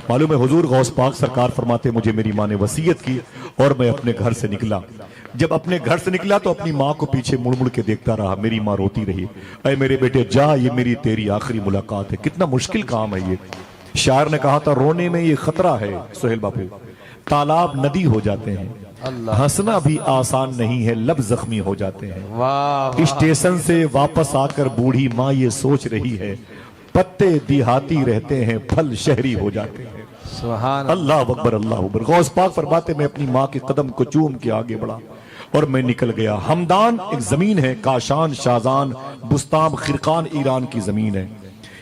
معلوم ہے حضور غوث پاک سرکار فرماتے مجھے میری ماں نے وصیت کی اور میں اپنے گھر سے نکلا، جب اپنے گھر سے نکلا تو اپنی ماں کو پیچھے مڑ مڑ کے دیکھتا رہا، میری ماں روتی رہی، اے میرے بیٹے جا، یہ میری تیری آخری ملاقات ہے۔ کتنا مشکل کام ہے یہ۔ شاعر نے کہا تھا رونے میں یہ خطرہ ہے سہیل باپو، تالاب ندی ہو جاتے ہیں، ہنسنا بھی آسان نہیں ہے، لب زخمی ہو جاتے ہیں۔ واہ اسٹیشن سے واپس آ کر بوڑھی ماں یہ سوچ رہی ہے، پتے دیہاتی رہتے ہیں، پھل شہری ہو جاتے ہیں۔ سبحان اللہ اکبر اللہ اکبر۔ غوث پاک فرماتے میں اپنی ماں کے قدم کو چوم کے آگے بڑھا اور میں نکل گیا۔ ہمدان ایک زمین ہے، کاشان، شازان، بستام، خرقان ایران کی زمین ہے۔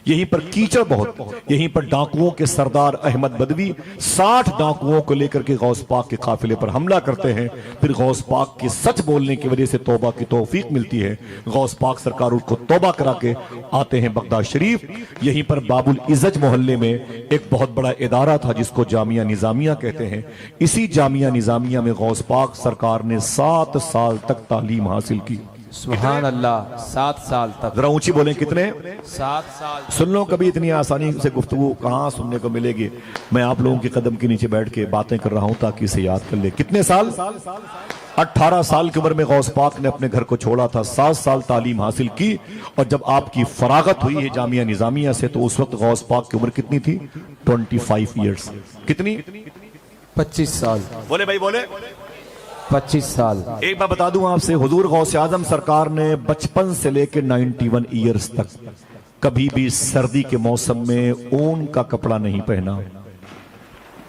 یہیں پر کیچڑ بہت، یہیں پر ڈاکوؤں کے سردار احمد بدوی 60 ڈاکوؤں کو لے کر کے غوث پاک کے قافلے پر حملہ کرتے ہیں، پھر غوث پاک کے سچ بولنے کی وجہ سے توبہ کی توفیق ملتی ہے۔ غوث پاک سرکار ان کو توبہ کرا کے آتے ہیں بغداد شریف۔ یہیں پر باب العزج محلے میں ایک بہت بڑا ادارہ تھا جس کو جامعہ نظامیہ کہتے ہیں۔ اسی جامعہ نظامیہ میں غوث پاک سرکار نے 7 سال تک تعلیم حاصل کی۔ سبحان اللہ، 7 سال تک۔ ذرا اونچی بولیں کتنے؟ 7 سال۔ سن لو، کبھی اتنی آسانی سے گفتگو کہاں سننے کو ملے گی۔ میں آپ لوگوں کے قدم کے نیچے بیٹھ کے باتیں کر رہا ہوں تاکہ اسے یاد کر لے۔ کتنے سال؟ 18 سال کی عمر میں غوث پاک نے اپنے گھر کو چھوڑا تھا، 7 سال تعلیم حاصل کی، اور جب آپ کی فراغت ہوئی ہے جامعہ نظامیہ سے تو اس وقت غوث پاک کی عمر کتنی تھی؟ 25 ایئرز۔ کتنی؟ 25 سال۔ بولے بھائی بولے۔ 25 سال۔ ایک بات بتا دوں آپ سے، حضور غوث اعظم سرکار نے بچپن سے لے کے 91 ایئرز تک کبھی بھی سردی کے موسم میں اون کا کپڑا نہیں پہنا۔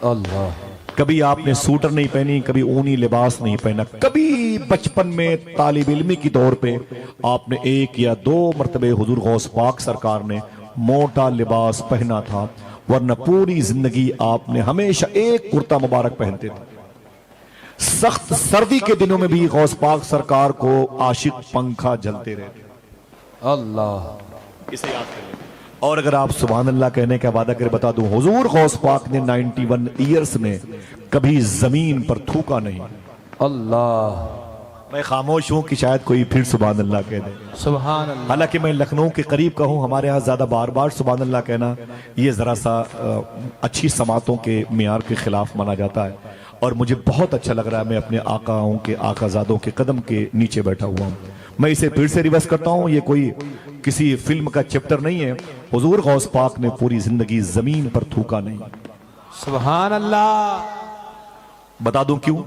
اللہ۔ کبھی آپ نے سوٹر نہیں پہنی، کبھی اونی لباس نہیں پہنا۔ کبھی بچپن میں طالب علمی کی طور پہ آپ نے 1 یا 2 مرتبہ حضور غوث پاک سرکار نے موٹا لباس پہنا تھا، ورنہ پوری زندگی آپ نے ہمیشہ ایک کرتا مبارک پہنتے تھے۔ سخت سردی کے دنوں میں بھی غوث پاک سرکار کو عاشق پنکھا جلتے رہتے۔ اللہ۔ اسے یاد کر لیں۔ اور اگر آپ سبحان اللہ کہنے کا وعدہ کرے بتا دوں، حضور غوث پاک نے 91 ایئرز میں کبھی زمین پر تھوکا نہیں۔ اللہ۔ میں خاموش ہوں کہ شاید کوئی پھر سبحان اللہ کہہ دے۔ سبحان اللہ۔ حالانکہ میں لکھنؤ کے قریب کا ہوں، ہمارے ہاں زیادہ بار بار سبحان اللہ کہنا یہ ذرا سا اچھی سماعتوں کے معیار کے خلاف مانا جاتا ہے، اور مجھے بہت اچھا لگ رہا ہے۔ میں اپنے آقاؤں کے آقا زادوں کے قدم کے نیچے بیٹھا ہوا ہوں۔ میں اسے پھر سے ریورس کرتا ہوں، یہ کوئی کسی فلم کا چیپٹر نہیں ہے۔ حضور غوث پاک نے پوری زندگی زمین پر تھوکا نہیں۔ سبحان اللہ۔ بتا دوں کیوں؟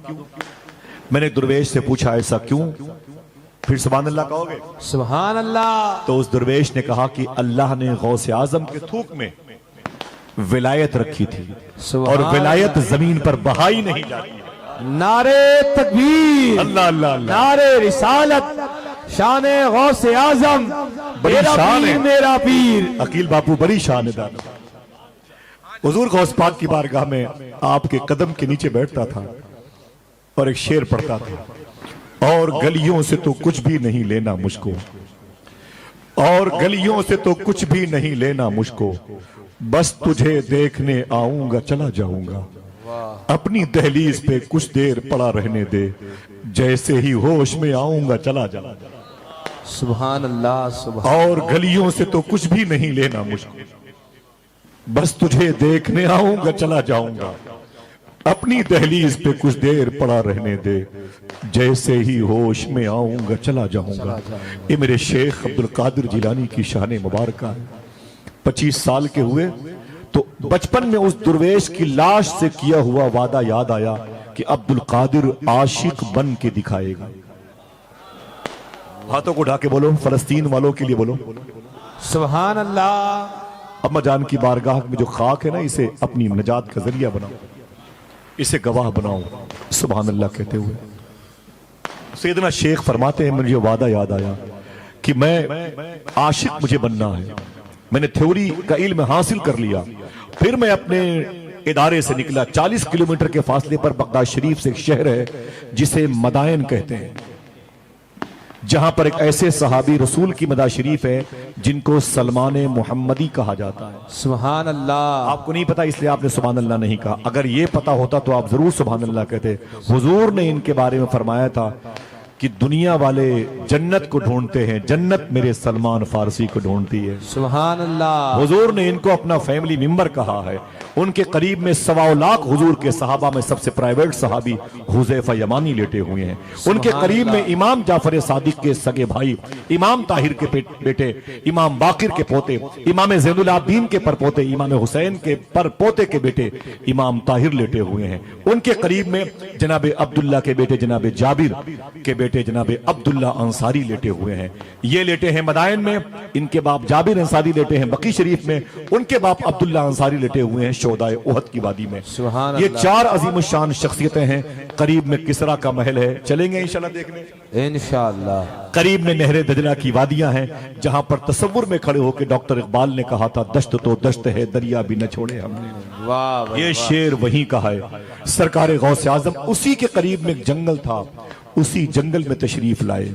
میں نے درویش سے پوچھا ایسا کیوں؟ پھر سبحان اللہ کہو گے؟ سبحان اللہ۔ تو اس درویش نے کہا کہ اللہ نے غوث اعظم کے تھوک میں ولایت رکھی تھی، اور ولایت زمین پر بہائی نہیں جاتی۔ نعرے تکبیر، اللہ اللہ اللہ، نعرے رسالت، شان غوث اعظم، بڑی میرا شان ہے۔ پیر میرا پیر۔ عقیل باپو بڑی شان دار۔ حضور غوث پاک کی بارگاہ میں آپ کے قدم کے نیچے بیٹھتا تھا اور ایک شعر پڑھتا تھا، اور گلیوں سے تو کچھ بھی نہیں لینا مجھ کو، اور گلیوں سے تو کچھ بھی نہیں لینا مجھ کو، بس تجھے دیکھنے آؤں گا چلا جاؤں گا، اپنی دہلیز پہ کچھ دیر پڑا رہنے دے، جیسے ہی ہوش میں آؤں گا چلا جاؤں گا۔ سبحان اللہ۔ سبحان۔ اور گلیوں سے تو کچھ بھی نہیں لینا مجھ کو، بس تجھے دیکھنے آؤں گا چلا جاؤں گا، اپنی دہلیز پہ کچھ دیر پڑا رہنے دے، جیسے ہی ہوش میں آؤں گا چلا جاؤں گا۔ یہ میرے شیخ عبدالقادر جیلانی کی شان مبارکہ ہے۔ 25 سال کے ہوئے تو بچپن میں اس درویش کی لاش سے کیا ہوا وعدہ یاد آیا کہ عبدالقادر عاشق بن کے دکھائے گا۔ ہاتھوں کو اٹھا کے بولو، فلسطین والوں کے لیے بولو، سبحان اللہ۔ اما جان کی بارگاہ میں جو خاک ہے نا، اسے اپنی نجات کا ذریعہ بناؤ، اسے گواہ بناؤ سبحان اللہ کہتے ہوئے۔ سیدنا شیخ فرماتے ہیں مجھے وعدہ یاد آیا کہ میں عاشق مجھے بننا ہے، میں نے تھیوری کا علم حاصل کر لیا، پھر میں اپنے ادارے سے نکلا۔ 40 کلومیٹر کے فاصلے پر بغداد شریف سے ایک شہر ہے جسے مدائن کہتے ہیں، جہاں پر ایک ایسے صحابی رسول کی مدار شریف ہے جن کو سلمان محمدی کہا جاتا ہے۔ سبحان اللہ۔ آپ کو نہیں پتا اس لیے آپ نے سبحان اللہ نہیں کہا، اگر یہ پتا ہوتا تو آپ ضرور سبحان اللہ کہتے۔ حضور نے ان کے بارے میں فرمایا تھا کہ دنیا والے جنت کو ڈھونڈتے ہیں، جنت میرے سلمان فارسی کو ڈھونڈتی ہے۔ سبحان اللہ۔ حضور نے ان کو اپنا فیملی ممبر کہا ہے۔ ان کے قریب میں 1.25 لاکھ حضور کے صحابہ میں سب سے پرائیویٹ صحابی حذیفہ یمانی لیٹے ہوئے ہیں۔ ان کے قریب میں امام جعفر صادق کے سگے بھائی، امام طاہر کے بیٹے، امام باقر کے پوتے، امام زین العابدین کے پرپوتے، امام حسین کے پرپوتے کے بیٹے امام طاہر لیٹے ہوئے ہیں۔ ان کے قریب میں جناب عبداللہ کے بیٹے جناب جابر کے بیٹے جناب عبداللہ انصاری لیٹے ہوئے ہیں۔ یہ لیٹے ہیں مدائن میں، ان کے باپ جابر انصاری لیٹے ہیں بقی شریف میں، ان کے باپ عبداللہ انصاری لیٹے ہوئے ہیں شہدائے احد کی وادی میں۔ یہ 4 عظیم الشان شخصیتیں ہیں۔ قریب میں کسرا کا محل ہے، چلیں گے انشاءاللہ دیکھنے؟ انشاءاللہ۔ قریب میں نہر دجلہ کی وادیاں ہیں، جہاں پر تصور میں کھڑے ہو کے ڈاکٹر اقبال نے کہا تھا دشت تو دشت ہے دریا بھی نہ چھوڑے ہم نے۔ یہ شعر وہیں کہا ہے۔ سرکار غوث اعظم اسی کے قریب میں ایک جنگل تھا، اسی جنگل میں تشریف لائے۔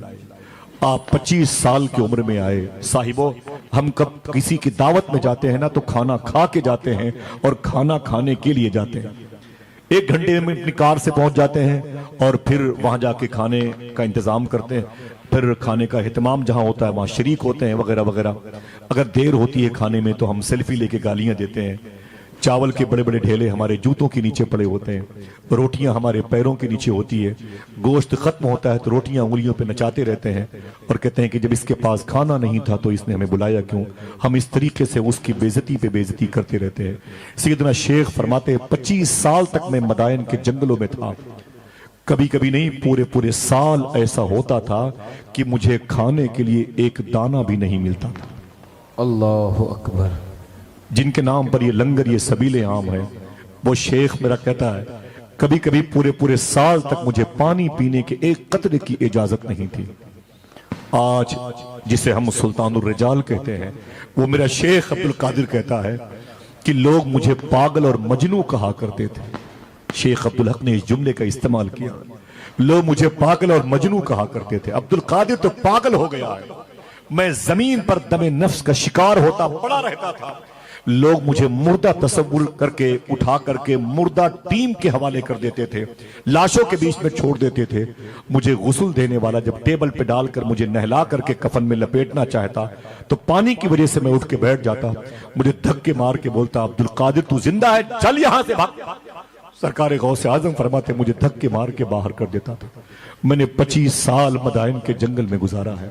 آپ 25 سال کی عمر میں آئے۔ صاحبو، ہم کب کسی کی دعوت میں جاتے ہیں نا تو کھانا کھا کے جاتے ہیں اور کھانا کھانے کے لیے جاتے ہیں۔ 1 گھنٹے میں اپنی کار سے پہنچ جاتے ہیں اور پھر وہاں جا کے کھانے کا انتظام کرتے ہیں، پھر کھانے کا اہتمام جہاں ہوتا ہے وہاں شریک ہوتے ہیں وغیرہ وغیرہ۔ اگر دیر ہوتی ہے کھانے میں تو ہم سیلفی لے کے گالیاں دیتے ہیں۔ چاول کے بڑے بڑے ڈھیلے ہمارے جوتوں کے نیچے پڑے ہوتے ہیں، روٹیاں ہمارے پیروں کے نیچے ہوتی ہے، گوشت ختم ہوتا ہے تو روٹیاں انگلیوں پہ نچاتے رہتے ہیں اور کہتے ہیں کہ جب اس کے پاس کھانا نہیں تھا تو اس نے ہمیں بلایا کیوں؟ ہم اس طریقے سے اس کی بے عزتی پہ بے عزتی کرتے رہتے ہیں۔ سیدنا شیخ فرماتے ہیں 25 سال تک میں مدائن کے جنگلوں میں تھا، کبھی کبھی نہیں پورے سال ایسا ہوتا تھا کہ مجھے کھانے کے لیے ایک دانہ بھی نہیں ملتا تھا۔ اللہ اکبر۔ جن کے نام پر یہ لنگر یہ سبیلیں عام ہیں، وہ شیخ میرا کہتا ہے کبھی کبھی پورے سال تک مجھے پانی پینے کے ایک قطرے کی اجازت نہیں تھی۔ آج جسے ہم سلطان الرجال کہتے ہیں، وہ میرا شیخ عبدالقادر کہتا ہے کہ لوگ مجھے پاگل اور مجنوں کہا کرتے تھے۔ شیخ عبدالحق نے اس جملے کا استعمال کیا، لوگ مجھے پاگل اور مجنوں کہا کرتے تھے۔ عبدالقادر تو پاگل ہو گیا ہے، میں زمین پر دم نفس کا شکار ہوتا پڑا رہتا تھا، لوگ مجھے مردہ تصور کر کے اٹھا کر کے مردہ ٹیم کے حوالے کر دیتے تھے، لاشوں کے بیچ میں چھوڑ دیتے تھے۔ مجھے غسل دینے والا جب ٹیبل پہ ڈال کر مجھے نہلا کر کے کفن میں لپیٹنا چاہتا تو پانی کی وجہ سے میں اٹھ کے بیٹھ جاتا، مجھے دھکے مار کے بولتا عبدالقادر تو زندہ ہے، چل یہاں سے بھاگ۔ سرکار غوث اعظم فرماتے مجھے دھکے مار کے باہر کر دیتا تھا۔ میں نے 25 سال مدائن کے جنگل میں گزارا ہے،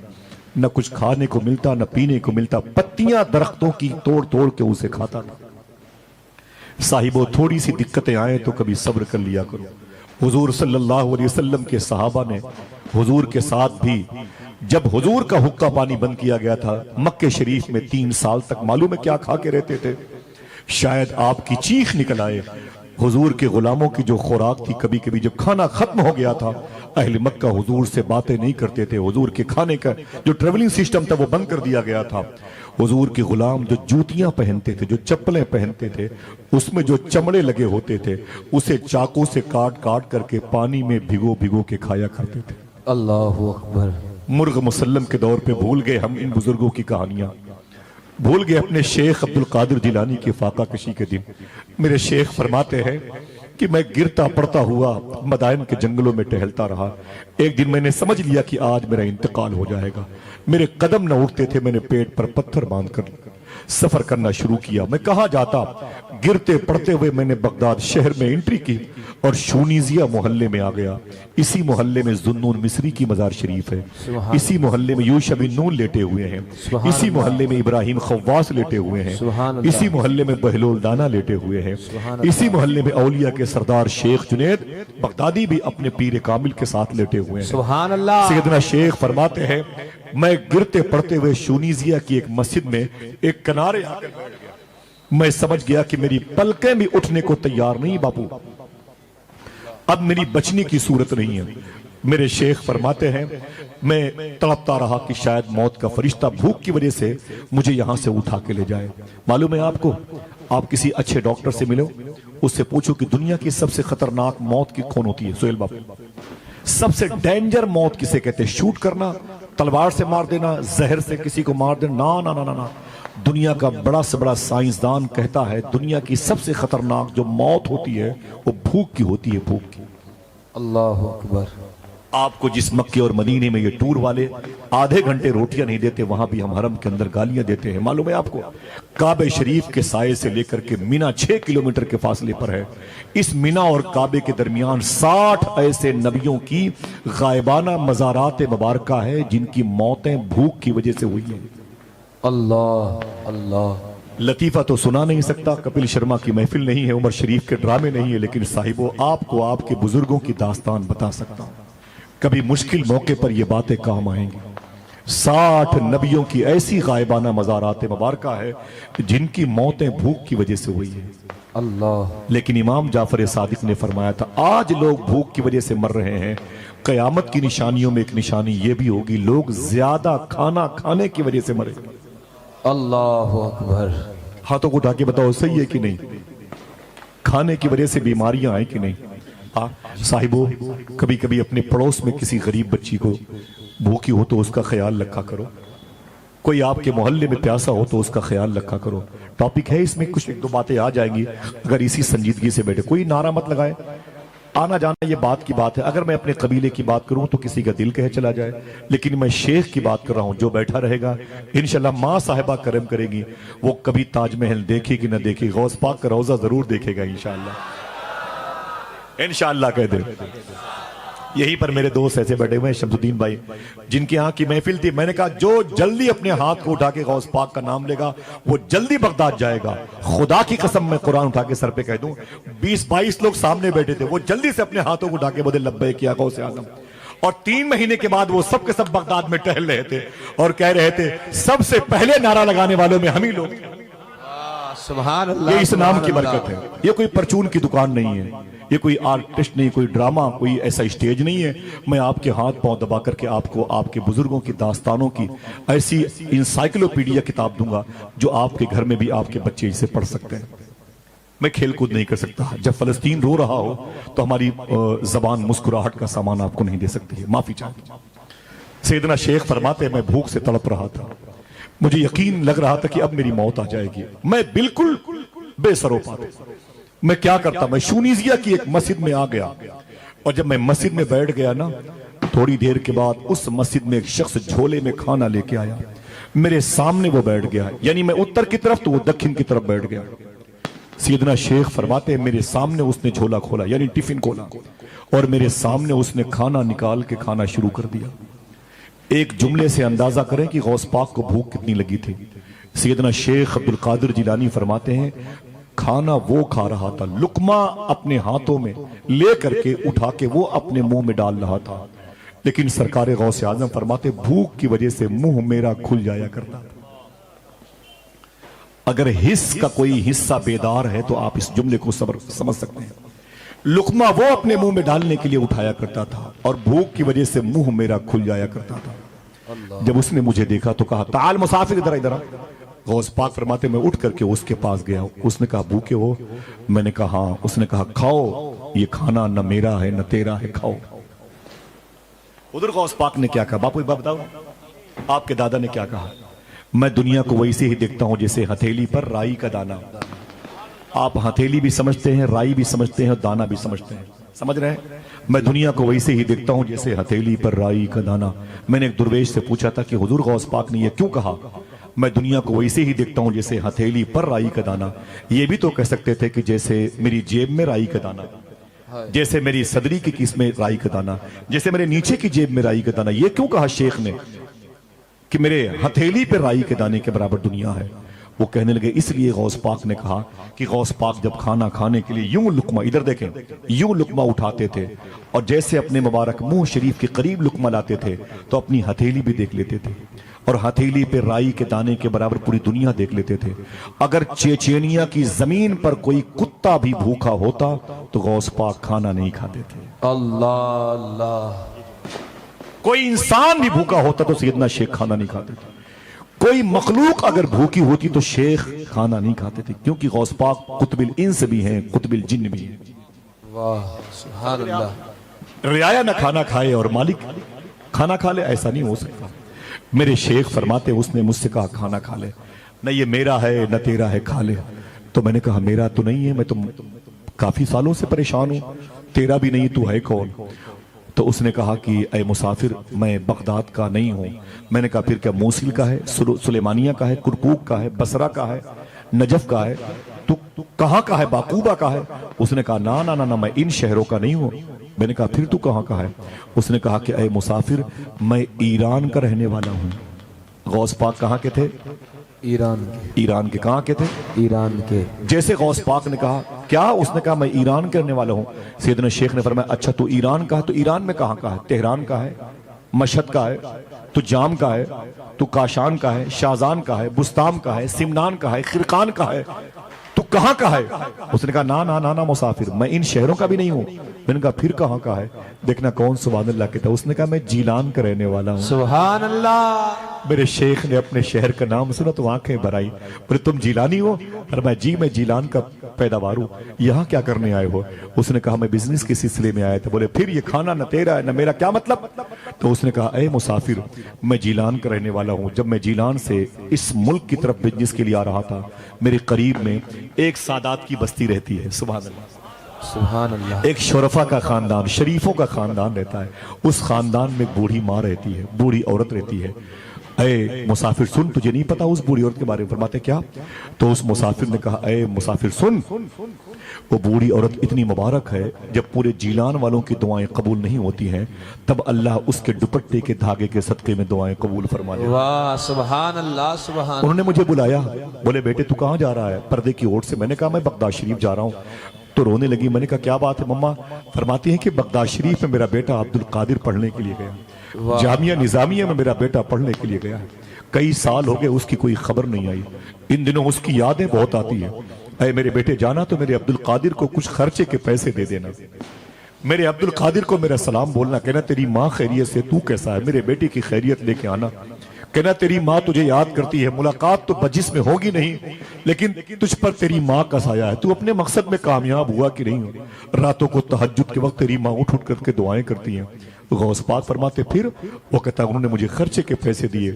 نہ کچھ کھانے کو ملتا نہ پینے کو ملتا، پتیاں درختوں کی توڑ توڑ کے اسے کھاتا تھا۔ صاحبو، تھوڑی سی دقتیں آئیں تو کبھی صبر کر لیا کرو۔ حضور صلی اللہ علیہ وسلم کے صحابہ نے حضور کے ساتھ بھی جب حضور کا حقہ پانی بند کیا گیا تھا مکہ شریف میں 3 سال تک معلوم ہے کیا کھا کے رہتے تھے؟ شاید آپ کی چیخ نکل آئے۔ حضور کے غلاموں کی جو خوراک تھی، کبھی کبھی جب کھانا ختم ہو گیا تھا اہل مکہ حضور سے باتیں نہیں کرتے تھے، حضور کے کھانے کا جو ٹریولنگ سسٹم تھا وہ بند کر دیا گیا تھا۔ حضور کے غلام جو جوتیاں پہنتے تھے، جو چپلیں پہنتے تھے، اس میں جو چمڑے لگے ہوتے تھے اسے چاقو سے کاٹ کاٹ کر کے پانی میں بھگو بھگو کے کھایا کرتے تھے۔ اللہ اکبر۔ مرغ مسلم کے دور پہ بھول گئے ہم ان بزرگوں کی کہانیاں، بھول گئے اپنے شیخ عبدالقادر جیلانی کے فاقہ کشی کے دن۔ میرے شیخ فرماتے ہیں کہ میں گرتا پڑتا ہوا مدائن کے جنگلوں میں ٹہلتا رہا، ایک دن میں نے سمجھ لیا کہ آج میرا انتقال ہو جائے گا۔ میرے قدم نہ اٹھتے تھے، میں نے پیٹ پر پتھر باندھ کر سفر کرنا شروع کیا۔ میں کہاں جاتا، گرتے پڑتے ہوئے میں نے بغداد شہر میں انٹری کی اور شونیزیہ محلے میں آ گیا۔ اسی محلے میں ذوالنون مصری کی مزار شریف ہے، اسی محلے میں یوشع بن نون لیٹے ہوئے ہیں، اسی محلے میں ابراہیم خواص لیٹے ہوئے ہیں، اسی محلے میں بہلول دانا لیٹے ہوئے ہیں، اسی محلے میں اولیاء کے سردار شیخ جنید بغدادی بھی اپنے پیر کامل کے ساتھ لیٹے ہوئے ہیں۔ سبحان اللہ۔ سیدنا شیخ فرماتے ہیں میں گرتے پڑتے ہوئے شونیزیہ کی ایک مسجد میں ایک کنارے آ کر بیٹھ گیا۔ میں سمجھ گیا کہ میری پلکیں بھی اٹھنے کو تیار نہیں باپو، اب میری بچنے کی صورت نہیں ہے۔ میرے شیخ فرماتے ہیں میں تڑپتا رہا کہ شاید موت کا فرشتہ بھوک کی وجہ سے مجھے یہاں سے اٹھا کے لے جائے۔ معلوم ہے آپ کو، آپ کسی اچھے ڈاکٹر سے ملو، اس سے پوچھو کہ دنیا کی سب سے خطرناک موت کی کون ہوتی ہے؟ سہیل باپو، سب سے ڈینجر موت کسے کہتے ہیں؟ شوٹ کرنا، تلوار سے مار دینا، زہر سے کسی کو مار دینا؟ نا نا نا نا۔ دنیا کا بڑا سے بڑا سائنسدان کہتا ہے دنیا کی سب سے خطرناک جو موت ہوتی ہے وہ بھوک کی ہوتی ہے، بھوک کی۔ اللہ اکبر۔ آپ کو جس مکے اور مدینے میں یہ ٹور والے آدھے گھنٹے روٹیاں نہیں دیتے، وہاں بھی ہم حرم کے اندر گالیاں دیتے ہیں۔ معلوم ہے آپ کو کعبہ شریف کے سائے سے لے کر کے مینا 6 کلومیٹر کے فاصلے پر ہے۔ اس مینا اور کعبے کے درمیان 60 ایسے نبیوں کی غائبانہ مزارات مبارکہ ہے جن کی موتیں بھوک کی وجہ سے ہوئی ہیں۔ اللہ اللہ لطیفہ تو سنا نہیں سکتا، کپل شرما کی محفل نہیں ہے، عمر شریف کے ڈرامے نہیں ہے، لیکن صاحبو آپ کو آپ کے بزرگوں کی داستان بتا سکتا ہوں۔ کبھی مشکل موقع پر یہ باتیں کام آئیں گی۔ 60 نبیوں کی ایسی غائبانہ مزارات مبارکہ ہے جن کی موتیں بھوک کی وجہ سے ہوئی ہیں۔ اللہ لیکن امام جعفر صادق نے فرمایا تھا آج لوگ بھوک کی وجہ سے مر رہے ہیں، قیامت کی نشانیوں میں ایک نشانی یہ بھی ہوگی لوگ زیادہ کھانا کھانے کی وجہ سے مرے۔ اللہ اکبر۔ ہاتھوں کو اٹھا کے بتاؤ صحیح ہے کہ نہیں؟ کھانے کی وجہ سے بیماریاں آئیں کہ نہیں؟ صاحبو کبھی کبھی اپنے پڑوس میں کسی غریب بچی کو بھوکی ہو تو اس کا خیال رکھا کرو، کوئی آپ کے محلے میں پیاسا ہو تو اس کا خیال رکھا کرو۔ ٹاپک ہے اس میں کچھ ایک دو باتیں آ جائیں گی، اگر اسی سنجیدگی سے بیٹھے، کوئی نعرہ مت لگائے، آنا جانا یہ بات کی بات ہے۔ اگر میں اپنے قبیلے کی بات کروں تو کسی کا دل کہے چلا جائے، لیکن میں شیخ کی بات کر رہا ہوں، جو بیٹھا رہے گا انشاءاللہ ماں صاحبہ کرم کرے گی، وہ کبھی تاج محل دیکھے گی نہ دیکھے، غوث پاک کا روضہ ضرور دیکھے گا انشاءاللہ، انشاءاللہ کہہ دے۔ یہی پر میرے دوست ایسے بیٹھے ہوئے ہیں شمس الدین بھائی، جن کی یہاں کی محفل تھی، میں نے کہا جو جلدی اپنے ہاتھ کو اٹھا کے غوث پاک کا نام لے گا وہ جلدی بغداد جائے گا۔ خدا کی قسم میں قرآن اٹھا کے سر پہ کہہ دوں، 20-22 لوگ سامنے بیٹھے تھے، وہ جلدی سے اپنے ہاتھوں کو اٹھا کے بولے لبیک یا غوث اعظم، اور 3 مہینے کے بعد وہ سب کے سب بغداد میں ٹہل رہے تھے اور کہہ رہے تھے سب سے پہلے نعرہ لگانے والوں میں ہم ہی لوگ تھے۔ سبحان اللہ۔ یہ اس نام کی برکت ہے، یہ کوئی پرچون کی دکان نہیں ہے، یہ کوئی آرٹسٹ نہیں، کوئی ڈرامہ، کوئی ایسا اسٹیج نہیں ہے۔ میں آپ کے ہاتھ پاؤں دبا کر کے آپ کو آپ کے بزرگوں کی داستانوں کی ایسی انسائکلوپیڈیا کتاب دوں گا جو آپ کے گھر میں بھی آپ کے بچے اسے پڑھ سکتے ہیں۔ میں کھیل کود نہیں کر سکتا، جب فلسطین رو رہا ہو تو ہماری زبان مسکراہٹ کا سامان آپ کو نہیں دے سکتی ہے، معافی چاہتا ہوں۔ سیدنا شیخ فرماتے میں بھوک سے تڑپ رہا تھا، مجھے یقین لگ رہا تھا کہ اب میری موت آ جائے گی، میں بالکل بے سروپا تھا۔ میں کیا کرتا، میں شونیزیا کی ایک مسجد میں آ گیا، اور جب میں مسجد میں بیٹھ گیا نا، تھوڑی دیر کے بعد اس مسجد میں ایک شخص جھولے میں کھانا لے کے آیا، میرے سامنے وہ بیٹھ گیا، یعنی میں اتر کی طرف تو وہ دکھن کی طرف بیٹھ گیا۔ سیدنا شیخ فرماتے ہیں میرے سامنے اس نے جھولا کھولا، یعنی ٹفن کھولا، اور میرے سامنے اس نے کھانا نکال کے کھانا شروع کر دیا۔ ایک جملے سے اندازہ کریں کہ غوث پاک کو بھوک کتنی لگی تھی۔ سیدنا شیخ عبدالقادر جیلانی فرماتے ہیں کھانا وہ کھا رہا تھا، لقمہ اپنے ہاتھوں میں لے کر کے اٹھا کے وہ اپنے منہ میں ڈال رہا تھا، لیکن سرکار غوث اعظم فرماتے بھوک کی وجہ سے منہ میرا کھل جایا کرتا تھا۔ اگر حص کا کوئی حصہ بیدار ہے تو آپ اس جملے کو سمجھ سکتے ہیں۔ لقمہ وہ اپنے منہ میں ڈالنے کے لیے اٹھایا کرتا تھا اور بھوک کی وجہ سے منہ میرا کھل جایا کرتا تھا۔ جب اس نے مجھے دیکھا تو کہا تعال مسافر ادھر ادھر۔ غوث پاک فرماتے میں اٹھ کر کے اس کے پاس گیا، اس نے کہا بھوکے ہو؟ میں نے کہا ہاں۔ اس نے کہا کھاؤ، یہ کھانا نہ میرا ہے نہ تیرا ہے، کھاؤ۔ ادھر غوث پاک نے کیا کہا؟ باپو بتاؤ آپ کے دادا نے کیا کہا؟ میں دنیا کو ویسے ہی دیکھتا ہوں جیسے ہتھیلی پر رائی کا دانا۔ آپ ہتھیلی بھی سمجھتے ہیں، رائی بھی سمجھتے ہیں، دانا بھی سمجھتے ہیں، سمجھ رہے ہیں؟ میں دنیا کو ویسے ہی دیکھتا ہوں جیسے ہتھیلی پر رائی کا دانا۔ میں نے ایک درویش سے پوچھا تھا کہ حضور غوث پاک نے یہ کیوں کہا؟ میں دنیا کو ویسے ہی دیکھتا ہوں جیسے ہتھیلی پر رائی کا دانا۔ یہ بھی تو کہہ سکتے تھے کہ جیسے میری جیب میں رائی کا دانا، جیسے میری صدری کی کس میں رائی کا دانا، جیسے میرے نیچے کی جیب میں رائی کا دانا۔ یہ کیوں کہا شیخ نے کہ میرے ہتھیلی پہ رائی کے دانے کے برابر دنیا ہے؟ وہ کہنے لگے اس لیے غوث پاک نے کہا کہ غوث پاک جب کھانا کھانے کے لیے یوں لقمہ، ادھر دیکھیں، یوں لقمہ اٹھاتے تھے اور جیسے اپنے مبارک منہ شریف کے قریب لقمہ لاتے تھے تو اپنی ہتھیلی بھی دیکھ لیتے تھے، اور ہتھیلی پہ رائی کے دانے کے برابر پوری دنیا دیکھ لیتے تھے۔ اگر چیچینیا کی زمین پر کوئی کتا بھی بھوکا ہوتا تو غوث پاک کھانا نہیں کھاتے تھے۔ اللہ اللہ۔ کوئی انسان بھی بھوکا ہوتا تو سیدنا شیخ کھانا نہیں کھاتے تھے۔ کوئی مخلوق اگر بھوکی ہوتی تو شیخ کھانا نہیں کھاتے تھے، کیونکہ غوث پاک قطب الانس بھی ہیں، قطب الجن بھی ہیں۔ واہ سبحان اللہ۔ رعایا نہ کھانا کھائے اور مالک کھانا کھا لے، ایسا نہیں ہو سکتا۔ میرے شیخ فرماتے اس نے مجھ سے کہا کھانا کھا لے، نہ یہ میرا ہے نہ تیرا ہے، کھا لے۔ تو میں نے کہا میرا تو نہیں ہے، میں تو کافی سالوں سے پریشان ہوں، تیرا بھی نہیں، تو ہے کون؟ تو اس نے کہا کہ اے مسافر میں بغداد کا نہیں ہوں. میں نے کہا پھر کیا موصل کا ہے, سلیمانیہ کا ہے, کرکوک کا ہے, بصرہ کا ہے, نجف کا ہے, تو کہاں کا ہے, باقوبہ کا ہے؟ اس نے کہا نا نا نا میں ان شہروں کا نہیں ہوں. میں نے کہا پھر تو کہاں کا ہے؟ اس نے کہا کہ اے مسافر میں ایران کا رہنے والا ہوں. غوث پاک کہاں کے تھے؟ ایران کے. ایران کے. کہاں کے تھے؟ ایران کے. جیسے غوث پاک نے کہا کیا؟ اس نے کہا میں ایران کے رہنے والا ہوں. سیدنا شیخ نے فرمایا اچھا تو ایران کا ہے, تو ایران میں کہاں کا ہے؟ تہران کا ہے, مشہد کا ہے, تو جام کا ہے, تو کاشان کا ہے, شازان کا ہے, بستام کا ہے, سمنان کا ہے, خرقان کا ہے, تو کہاں کا ہے؟ اس نے کہا نا نا نا نا مسافر میں ان شہروں کا بھی نہیں ہوں. میں نے کہا پھر کہاں کا ہے؟ دیکھنا کون سبحان اللہ کہتا ہے. اس نے کہا میں جیلان کا رہنے والا ہوں. سبحان اللہ. میرے شیخ نے اپنے شہر کا نام سنا تو آنکھیں بھر آئی. بولے تم جیلانی ہو؟ اور میں جی میں جیلان کا پیداوار ہوں. یہاں کیا کرنے آئے ہو؟ اس نے کہا میں بزنس کے سلسلے میں آیا تھا. بولے پھر یہ کھانا نہ تیرا ہے نہ میرا, کیا مطلب؟ تو اس نے کہا اے مسافر میں جیلان کا رہنے والا ہوں. جب میں جیلان سے اس ملک کی طرف بزنس کے لیے آ رہا تھا, میرے قریب میں ایک سادات کی بستی رہتی ہے. سبحان اللہ. سبحان اللہ. ایک شرفا کا خاندان, شریفوں کا خاندان رہتا ہے. اس خاندان میں ایک بوڑھی ماں رہتی ہے, بوڑھی عورت رہتی ہے. اے مسافر سن, تجھے نہیں پتا اس بوڑھی عورت کے بارے میں؟ فرماتے کیا؟ تو اس مسافر نے کہا اے مسافر سن, وہ بوڑھی عورت اتنی مبارک ہے جب پورے جیلان والوں کی دعائیں قبول نہیں ہوتی ہیں تب اللہ اس کے دوپٹے کے دھاگے کے صدقے میں دعائیں قبول فرما لیتا ہے. واہ سبحان اللہ. سبحان. انہوں نے مجھے بلایا, بولے بیٹے تو کہاں جا رہا ہے؟ پردے کی اوٹ سے. میں نے کہا میں بغداد شریف جا رہا ہوں. تو رونے لگی. میں نے کہا کیا بات ہے مما؟ فرماتی ہیں کہ بغداد شریف میں میرا بیٹا عبد القادر پڑھنے کے لیے گیا, جامعہ نظامیہ میں میرا بیٹا پڑھنے کے لیے گیا. کئی سال ہو گئے اس کی کوئی خبر نہیں آئی. ان دنوں اس کی یادیں بہت آتی ہیں. اے میرے بیٹے جانا تو میرے عبد القادر کو کچھ خرچے کے پیسے دے دینا. میرے عبد القادر کو میرا سلام بولنا, کہنا تیری ماں خیریت سے, تو کیسا ہے, میرے بیٹے کی خیریت لے کے آنا. کہنا تیری ماں تجھے یاد کرتی ہے, ملاقات تو بجس میں ہوگی نہیں لیکن تجھ پر تیری ماں کا سایہ ہے. تو اپنے مقصد میں کامیاب ہوا کہ نہیں؟ راتوں کو تہجد کے وقت تیری ماں اٹھ اٹھ کر کے دعائیں کرتی ہیں. غوث پاک فرماتے پھر وہ کہتا انہوں نے مجھے خرچے کے پیسے دیے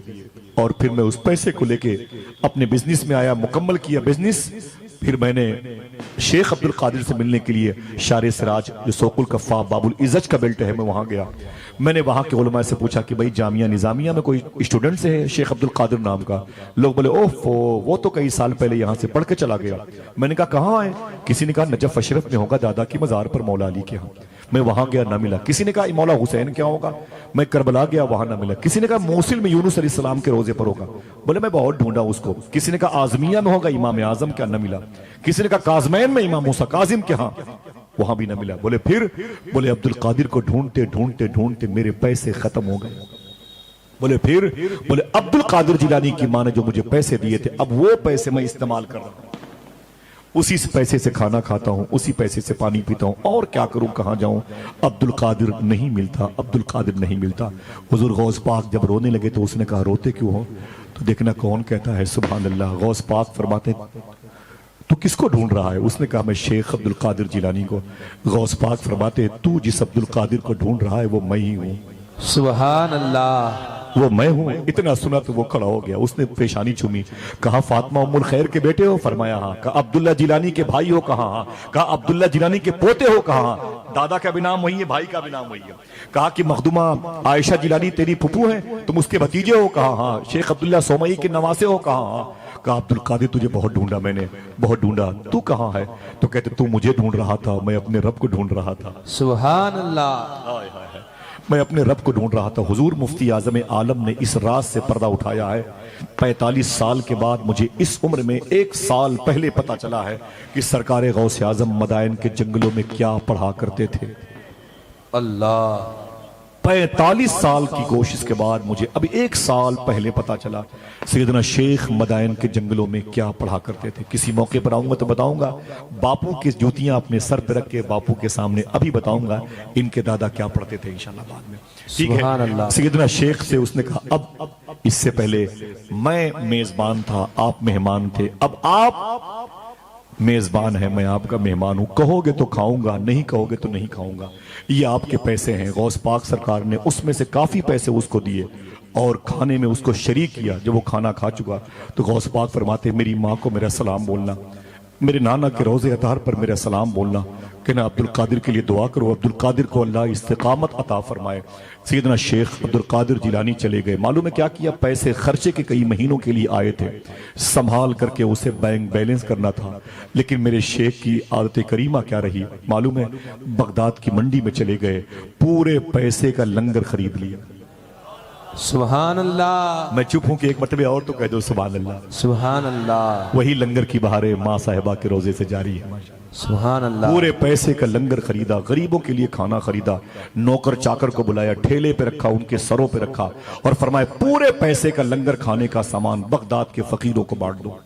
اور پھر میں اس پیسے کو لے کے اپنے بزنس میں آیا, مکمل کیا بزنس. پھر میں نے شیخ عبد القادر سے ملنے کے لیے شار سراج جو سوق الکفا باب العزج کا بیلٹ ہے, میں وہاں گیا. میں نے وہاں کے علماء سے پوچھا کہ بھئی جامعہ نظامیہ میں کوئی اسٹوڈنٹ سے ہے شیخ عبد القادر نام کا؟ لوگ بولے اوف وہ تو کئی سال پہلے یہاں سے پڑھ کے چلا گیا. میں نے کہا کہاں ہے؟ کسی نے کہا نجف اشرف میں ہوگا, دادا کی مزار پر مولا علی کے ہاں. میں وہاں گیا, نہ ملا. کسی نے کہا مولا حسین کیا ہوگا؟ میں کربلا گیا, وہاں نہ ملا. کسی نے کہا موصل میں یونس علیہ السلام کے روزے پر ہوگا. بولے میں بہت ڈھونڈا اس کو. کسی نے کہا اعظمیہ میں ہوگا, امام اعظم کیا, نہ ملا. کسی نے کہا کاظمین میں امام موسیٰ کاظم کے ہاں, وہاں بھی نہ ملا. بولے پھر؟ بولے عبد القادر کو ڈھونڈتے ڈھونڈتے ڈھونڈتے میرے پیسے ختم ہو گئے. بولے پھر؟ بولے عبد القادر جیلانی کی ماں نے جو مجھے پیسے دیے تھے اب وہ پیسے میں استعمال کر رہا ہوں, اسی پیسے سے کھانا کھاتا ہوں, اسی پیسے سے پانی پیتا ہوں, اور کیا کروں, کہاں جاؤں؟ عبد القادر نہیں ملتا, عبد القادر نہیں ملتا. حضور غوث پاک جب رونے لگے تو اس نے کہا روتے کیوں ہو؟ تو دیکھنا کون کہتا ہے سبحان اللہ. غوث پاک فرماتے تو کس کو ڈھونڈ رہا ہے؟ اس نے کہا میں شیخ عبد القادر جیلانی کو. غوث پاک فرماتے تو جس عبد القادر کو ڈھونڈ رہا ہے وہ میں ہی ہوں. سبحان اللہ. وہ میں ہوں. اتنا سنا تو وہ کھڑا ہو گیا, اس نے پیشانی چومی. کہا فاطمہ ام الخیر کے بیٹے ہو؟ فرمایا ہاں. کہا عبداللہ جیلانی کے بھائی ہو؟ کہا ہاں. کہا عبداللہ جیلانی کے پوتے ہو؟ کہا ہاں. دادا کا بھی نام وہی ہے, بھائی کا بھی نام وہی ہے. کہا کہ مخدومہ عائشہ جیلانی تیری پھپھو ہیں, تم اس کے بھتیجے ہو؟ کہا ہاں. شیخ عبداللہ سومئی کے نواسے ہو؟ کہا ہاں. کہا عبد القادر تجھے بہت ڈھونڈا میں نے, بہت ڈھونڈا. تو کہاں ہے؟ تو کہتے تو مجھے ڈھونڈ رہا تھا, میں اپنے رب کو ڈھونڈ رہا تھا. سبحان اللہ. میں اپنے رب کو ڈھونڈ رہا تھا. حضور مفتی اعظم عالم نے اس راز سے پردہ اٹھایا ہے. 45 سال کے بعد مجھے اس عمر میں 1 سال پہلے پتا چلا ہے کہ سرکار غوث اعظم مدائن کے جنگلوں میں کیا پڑھا کرتے تھے. اللہ. 45 سال کی کوشش کے بعد مجھے اب 1 سال پہلے پتا چلا سیدنا شیخ مدائن کے جنگلوں میں کیا پڑھا کرتے تھے. کسی موقع پر آؤں گا تو بتاؤں گا. باپو کی جوتیاں اپنے سر پہ رکھ کے باپو کے سامنے ابھی بتاؤں گا ان کے دادا کیا پڑھتے تھے انشاءاللہ بعد میں. ٹھیک ہے. سیدنا شیخ سے اس نے کہا اب اس سے پہلے میں میزبان تھا, آپ مہمان تھے, اب آپ میزبان ہے, میں آپ کا مہمان ہوں. کہو گے تو کھاؤں گا, نہیں کہو گے تو نہیں کھاؤں گا. یہ آپ کے پیسے ہیں. غوث پاک سرکار نے اس میں سے کافی پیسے اس کو دیے اور کھانے میں اس کو شریک کیا. جب وہ کھانا کھا چکا تو غوث پاک فرماتے میری ماں کو میرا سلام بولنا. میرے نانا کے روزے اطہر پر میرا سلام بولنا کہ نا عبد القادر کے لیے دعا کرو، عبد القادر کو اللہ استقامت عطا فرمائے۔ سیدنا شیخ عبد القادر جیلانی چلے گئے، معلوم ہے کیا کیا؟ پیسے خرچے کے کئی مہینوں کے لیے آئے تھے، سنبھال کر کے اسے بینک بیلنس کرنا تھا، لیکن میرے شیخ کی عادت کریمہ کیا رہی معلوم ہے؟ بغداد کی منڈی میں چلے گئے، پورے پیسے کا لنگر خرید لیا۔ سبحان اللہ، میں چپ ہوں کہ ایک مرتبہ اور تو کہہ دو سبحان اللہ۔ سبحان اللہ، وہی لنگر کی بہاریں ماں صاحبہ کے روزے سے جاری ہے۔ سبحان اللہ، پورے پیسے کا لنگر خریدا، غریبوں کے لیے کھانا خریدا، نوکر چاکر کو بلایا، ٹھیلے پہ رکھا، ان کے سروں پہ رکھا، اور فرمایا پورے پیسے کا لنگر کھانے کا سامان بغداد کے فقیروں کو بانٹ دو۔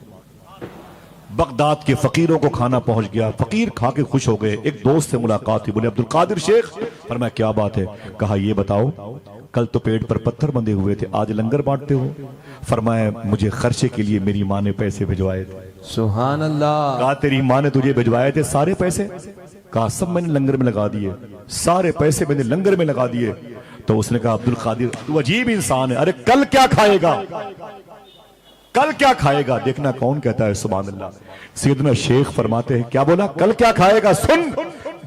بغداد کے فقیروں کو کھانا پہنچ گیا، فقیر کھا کے خوش ہو گئے۔ ایک دوست سے ملاقات ہوئی، بولے عبد القادر شیخ، فرمایا کیا بات ہے؟ کہا یہ بتاؤ، کل تو پیٹ پر پتھر بندھے ہوئے تھے، آج لنگر بانٹتے ہو؟ فرمایا مجھے خرچے کے لیے میری ماں نے پیسے بھجوائے تھے۔ سبحان اللہ، کہا تیری ماں نے تجھے بھجوائے تھے سارے پیسے؟ کہا سب میں نے لنگر میں لگا دیے، سارے پیسے میں نے لنگر میں لگا دیے۔ تو اس نے کہا عبد القادر تو عجیب انسان ہے، ارے کل کیا کھائے گا؟ کل کیا کھائے گا؟ دیکھنا کون کہتا ہے سبحان اللہ۔ سیدنا شیخ فرماتے ہیں کیا بولا؟ کل کیا کھائے گا؟ سن،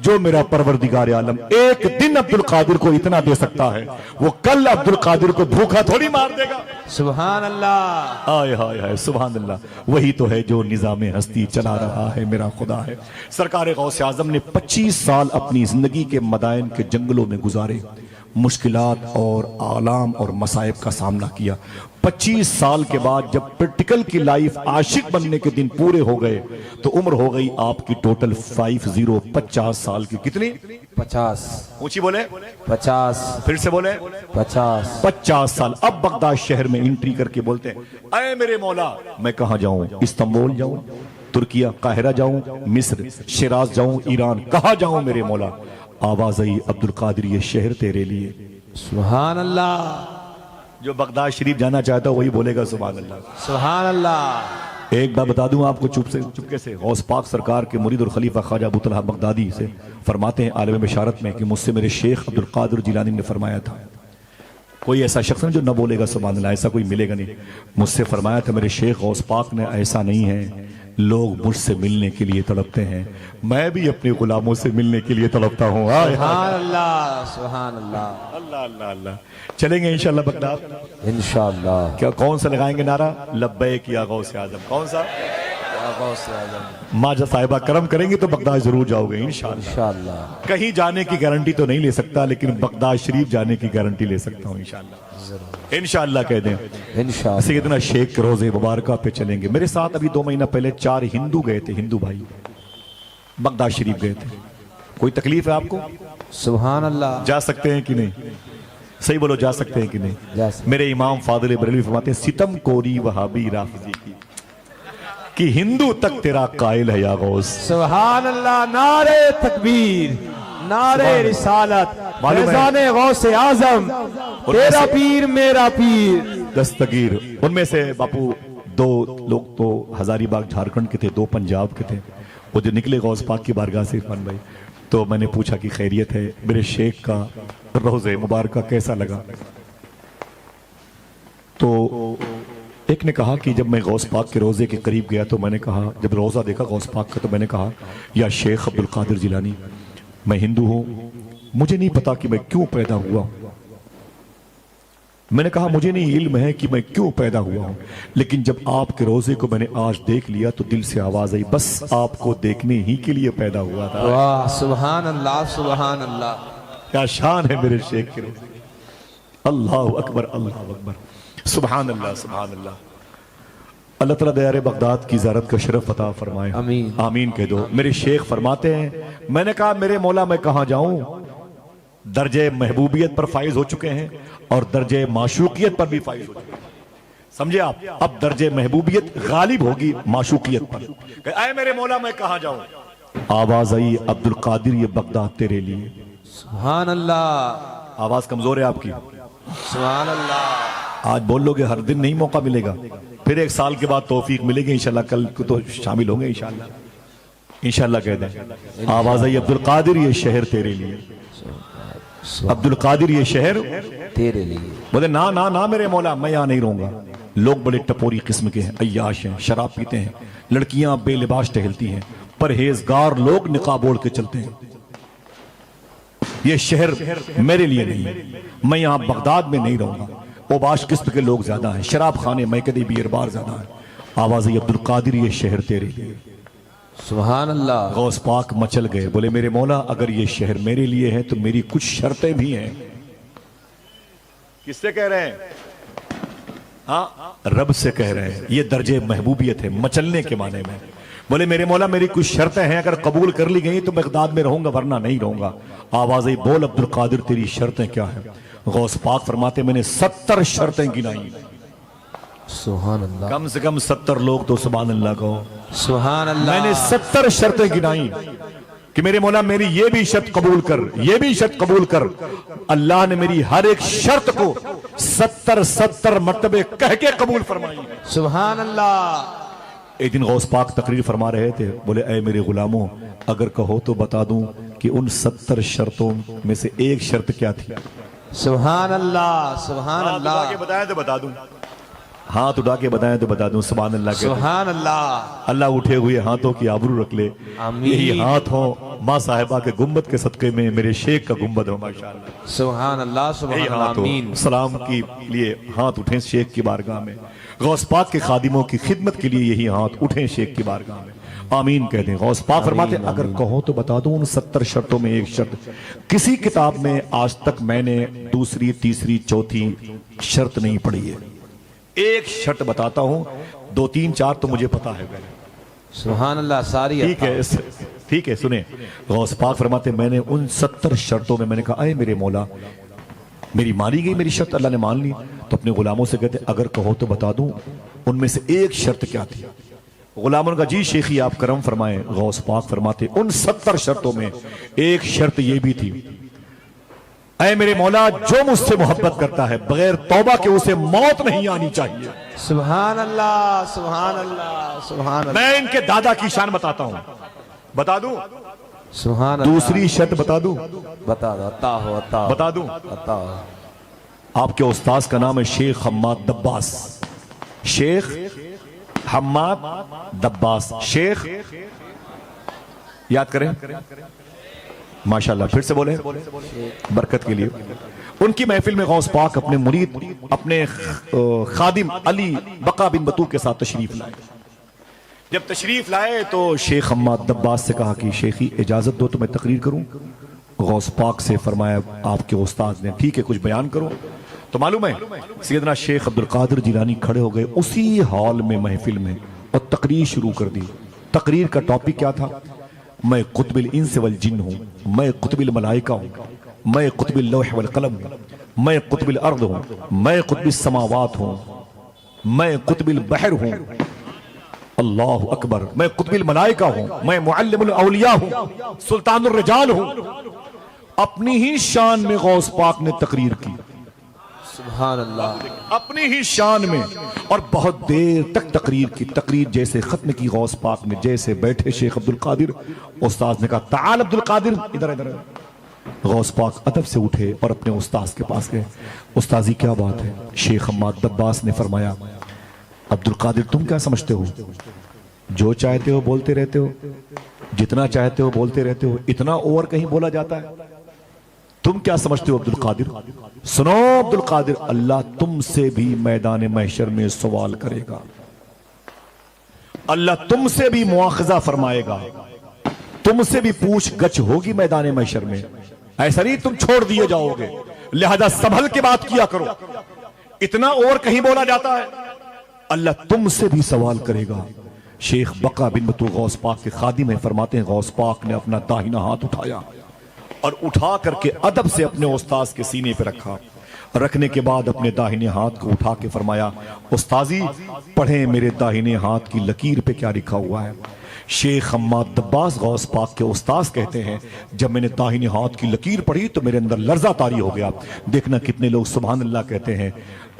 جو میرا پروردگار عالم ایک دن عبد القادر کو اتنا دے سکتا ہے، وہ کل عبد القادر کو بھوکا تھوڑی مار دے گا۔ سبحان اللہ، آئے ہائے ہائے سبحان اللہ، وہی تو ہے جو نظام ہستی چلا رہا ہے، میرا خدا ہے۔ سرکار غوث اعظم نے 25 سال اپنی زندگی کے مدائن کے جنگلوں میں گزارے، مشکلات اور آلام اور مصائب کا سامنا کیا۔ 25 سال کے بعد جب پریکٹیکل کی لائف عاشق بننے کے دن پورے ہو گئے تو عمر ہو گئی آپ کی ٹوٹل 50 سال کی۔ کتنی؟ 50، اونچی بولے، 50، پھر سے بولے، 50 سال۔ اب بغداد شہر میں انٹری کر کے بولتے ہیں اے میرے مولا، میں کہاں جاؤں؟ استنبول جاؤں، ترکیہ قاہرہ جاؤں، مصر، شیراز جاؤں، ایران، کہاں جاؤں میرے مولا؟ آواز آئی عبد القادر یہ شہر تیرے لیے۔ سبحان اللہ، جو بغداد شریف جانا چاہتا ہے وہی بولے گا سبحان اللہ۔ سبحان اللہ۔ ایک بات بتا دوں آپ کو چپکے سے، غوث پاک سرکار کے مرید اور خلیفہ خواجہ ابو طلحہ بغدادی سے فرماتے ہیں عالم بشارت میں کہ مجھ سے میرے شیخ عبد القادر جیلانی نے فرمایا تھا، کوئی ایسا شخص نہیں جو نہ بولے گا سبحان اللہ، ایسا کوئی ملے گا نہیں۔ مجھ سے فرمایا تھا میرے شیخ غوث پاک نے ایسا نہیں ہے، لوگ مجھ سے ملنے کے لیے تڑپتے ہیں، میں بھی اپنے غلاموں سے ملنے کے لیے تڑپتا ہوں۔ سبحان اللہ، سبحان اللہ، اللہ اللہ اللہ۔ چلیں گے انشاءاللہ بغداد؟ انشاءاللہ۔ کیا کون سا لگائیں گے نعرہ؟ لبیک یا غوث اعظم۔ کون سا؟ ماں جب صاحبہ کرم کریں گے تو بغداد ضرور جاؤ گے انشاءاللہ۔ انشاءاللہ، کہیں جانے کی گارنٹی تو نہیں لے سکتا، لیکن بغداد شریف جانے کی گارنٹی لے سکتا ہوں انشاءاللہ۔ انشاءاللہ کہہ دیں۔ انشاءاللہ۔ سیدنا شیخ کے روزے مبارکہ پہ چلیں گے۔ میرے ساتھ ابھی 2 مہینہ پہلے 4 ہندو گئے تھے، ہندو بھائی بغداد شریف گئے تھے۔ کوئی تکلیف ہے آپ کو؟ سبحان اللہ، جا سکتے ہیں کہ نہیں؟ صحیح بولو، جا سکتے ہیں کہ نہیں؟ جا سکتے۔ میرے امام فاضل بریلوی فرماتے ہیں ستم کوری وہابی رافضی کی کہ ہندو تک تیرا قائل ہے یا غوث۔ سبحان اللہ، نعرہ تکبیر، نعرہ رسالت، معلوم ہے فیضان غوث اعظم، تیرا پیر میرا پیر۔ دستگیر ان میں سے باپو 2 لوگ تو ہزاری باغ جھارکھنڈ کے تھے، 2 پنجاب کے تھے۔ وہ جو نکلے غوث پاک کی بارگاہ سے عرفان بھائی، تو میں نے پوچھا کہ خیریت ہے، میرے شیخ کا روزے مبارکہ کیسا لگا؟ تو ایک نے کہا کہ جب میں غوث پاک کے روزے کے قریب گیا تو میں نے کہا، جب روزہ دیکھا غوث پاک کا تو میں نے کہا یا شیخ عبد القادر جیلانی، میں ہندو ہوں، مجھے نہیں پتا کہ میں کیوں پیدا ہوا ہوں۔ میں نے کہا مجھے نہیں علم ہے کہ میں کیوں پیدا ہوا ہوں، لیکن جب آپ کے روزے کو میں نے آج دیکھ لیا تو دل سے آواز آئی بس آپ کو دیکھنے ہی کے لیے پیدا ہوا تھا۔ واہ، سبحان اللہ، سبحان اللہ، کیا شان ہے میرے شیخ کے روزے۔ اللہ اکبر، اللہ اکبر، سبحان اللہ، سبحان اللہ۔ اللہ تعالیٰ دیار بغداد کی زیارت کا شرف عطا فرمائے، آمین، آمین کہہ دو۔ میرے شیخ فرماتے ہیں میں نے کہا میرے مولا میں کہاں جاؤں؟ درجہ محبوبیت پر فائز ہو چکے ہیں اور درجہ معشوقیت پر بھی فائز ہو چکے ہیں، سمجھے آپ؟ اب درجہ محبوبیت غالب ہوگی معشوقیت پر۔ کہ اے میرے مولا میں کہاں جاؤں؟ آواز آئی عبد القادر یہ بغداد تیرے لیے۔ سبحان اللہ، آواز کمزور ہے آپ کی، سبحان اللہ۔ آج بول لو گے ہر دن نہیں موقع ملے گا، پھر 1 سال کے بعد توفیق ملے گی انشاءاللہ، کل کو تو شامل ہوں گے انشاءاللہ، انشاءاللہ کہہ دیں۔ آواز آئی عبد القادر یہ شہر تیرے لیے، عبد القادر یہ شہر تیرے لیے۔ بولے نا نا نا میرے مولا میں یہاں نہیں رہوں گا، لوگ بڑے ٹپوری قسم کے ہیں، عیاش ہیں، شراب پیتے ہیں، لڑکیاں بے لباس ٹہلتی ہیں، پرہیزگار لوگ نقاب اوڑھ کے چلتے ہیں۔ یہ شہر میرے لیے نہیں ہے، میں یہاں بغداد میں نہیں رہوں گا، اوباش قسم کے لوگ زیادہ ہیں، شراب خانے میکدی بیئر بار زیادہ ہیں۔ آواز عبدالقادر یہ شہر تیرے لیے۔ سبحان اللہ۔ غوث پاک مچل گئے، بولے میرے مولا اگر یہ شہر میرے لیے ہے تو میری کچھ شرطیں بھی ہیں۔ کس سے کہہ رہے ہیں؟ ہاں رب سے کہہ رہے ہیں، یہ درجے محبوبیت ہے مچلنے کے معنی میں۔ بولے میرے مولا میری کچھ شرطیں ہیں، اگر قبول کر لی گئی تو بغداد میں رہوں گا ورنہ نہیں رہوں گا۔ آواز آئی بول عبدالقادر تیری شرطیں کیا ہیں؟ غوث پاک فرماتے میں نے 70 شرطیں گنائی۔ سبحان اللہ۔ کم سے کم 70 لوگ تو سبحان اللہ کہو۔ سبحان اللہ۔ میں نے 70 شرطیں گنائی کہ میرے مولا میری یہ بھی شرط قبول کر، یہ بھی شرط قبول کر۔ اللہ نے میری ہر ایک شرط کو 70 مرتبے کہہ کے قبول فرمائی۔ سبحان اللہ۔ ایک دن غوث پاک تقریر فرما رہے تھے، بولے اے میرے غلاموں اگر کہو تو بتا دوں کہ ان 70 شرطوں میں سے ایک شرط کیا تھی؟ سبحان اللہ۔ سبحان ہاں اللہ۔ تو بتائیں تو بتا دوں، ہاتھ اٹھا کے بتائیں تو بتا دوں۔ سبحان اللہ کہتے ہیں۔ سبحان اللہ۔ اللہ اٹھے ہوئے ہاتھوں کی آبرو رکھ لے۔ آمین۔ یہی ہاتھ ہو ماں صاحبہ کے گنبد کے صدقے میں میرے شیخ کا گنبد ہو ماشاءاللہ۔ سبحان اللہ۔ یہی سبحان اللہ۔ ہاتھ ہو، آمین۔ سلام کی لیے ہاتھ اٹھیں شیخ کی بارگاہ میں، غوث پاک کے خادموں کی خدمت کے لیے یہی ہاتھ اٹھیں شیخ کی بارگاہ میں۔ آمین کہہ دیں۔ غوث پاک فرماتے اگر کہو تو بتا دوں ان 70 شرطوں میں ایک شرط کسی کتاب میں آج تک میں نے دوسری تیسری چوتھی شرط نہیں پڑھی ہے۔ ایک شرط بتاتا ہوں، 2 3 4 تو مجھے پتا ہے پہلے۔ سبحان اللہ۔ ساری ٹھیک ہے سنیں۔ غوث پاک فرماتے میں نے ان 70 شرطوں میں نے کہا اے میرے مولا میری مانی گئی میری شرط، اللہ نے مان لی، تو اپنے غلاموں سے کہتے اگر کہو تو بتا دوں ان میں سے ایک شرط کیا تھی؟ غلاموں کا جی شیخی آپ کرم فرمائیں۔ غوث پاک فرماتے ان 70 شرطوں میں ایک شرط یہ بھی تھی اے میرے مولا جو مجھ سے محبت کرتا ہے بغیر توبہ کے اسے موت نہیں آنی چاہیے۔ سبحان اللہ۔ سبحان اللہ۔ سبحان اللہ۔ میں ان کے دادا کی شان بتاتا ہوں، بتا دوں؟ سبحان اللہ۔ دوسری شرط بتا دوں؟ بتا دو۔ عطا ہو عطا ہو۔ بتا دوں؟ عطا ہو۔ آپ کے استاذ کا نام ہے شیخ حماد دباس، شیخ حماد دباس، شیخ یاد کریں ماشاءاللہ، پھر سے بولیں برکت کے لیے۔ ان کی محفل میں غوث پاک اپنے مرید اپنے خادم علی بقا بن بطو کے ساتھ تشریف لائے۔ جب تشریف لائے تو شیخ حماد دباس سے کہا کہ شیخی اجازت دو تو میں تقریر کروں۔ غوث پاک سے فرمایا آپ کے استاد نے ٹھیک ہے کچھ بیان کرو۔ تو معلوم ہے سیدنا شیخ عبدالقادر جیلانی کھڑے ہو گئے اسی ہال میں محفل میں اور تقریر شروع کر دی۔ تقریر کا ٹاپک کیا تھا؟ میں قطب الانس والجن ہوں، میں قطب الملائکہ ہوں، میں قطب اللوح والقلم ہوں، میں قطب الارض ہوں، میں قطب السماوات ہوں، میں قطب البحر ہوں، اللہ اکبر، میں قطب الملائکہ ہوں، میں معلم الاولیاء ہوں، سلطان الرجال ہوں۔ اپنی ہی شان میں غوث پاک نے تقریر کی، سبحان اللہ، اپنی ہی شان میں، اور بہت دیر تک تقریر کی۔ تقریر جیسے ختم کی غوث پاک نے، جیسے بیٹھے شیخ عبدالقادر، استاذ نے کہا تعال عبدالقادر ادھر ادھر۔ غوث پاک ادب سے اٹھے اور اپنے استاذ کے پاس گئے۔ استاذی کیا بات ہے؟ شیخ حماد دباس نے فرمایا عبدالقادر تم کیا سمجھتے ہو؟ جو چاہتے ہو بولتے رہتے ہو، جتنا چاہتے ہو بولتے رہتے ہو، اتنا اوور کہیں بولا جاتا ہے؟ تم کیا سمجھتے ہو عبدالقادر؟ سنو عبدالقادر، اللہ تم سے بھی میدان محشر میں سوال کرے گا، اللہ تم سے بھی مواخذہ فرمائے گا، تم سے بھی پوچھ گچھ ہوگی میدان محشر میں۔ ایسا نہیں تم چھوڑ دیے جاؤ گے، لہذا سنبھل کے بات کیا کرو، اتنا اور کہیں بولا جاتا ہے؟ اللہ تم سے بھی سوال کرے گا۔ شیخ بقا بن بطو غوث پاک کے خادم ہیں، فرماتے ہیں غوث پاک نے اپنا داہنا ہاتھ اٹھایا اور اٹھا کر کے ادب سے اپنے استاذ کے سینے پہ رکھا۔ رکھنے کے بعد اپنے داہنے ہاتھ کو اٹھا کے فرمایا استاذی پڑھیں میرے داہنے ہاتھ کی لکیر پہ کیا لکھا ہوا ہے۔ شیخ حماد دباس غوث پاک کے استاذ کہتے ہیں جب میں نے داہنے ہاتھ کی لکیر پڑھی تو میرے اندر لرزہ طاری ہو گیا۔ دیکھنا کتنے لوگ سبحان اللہ کہتے ہیں،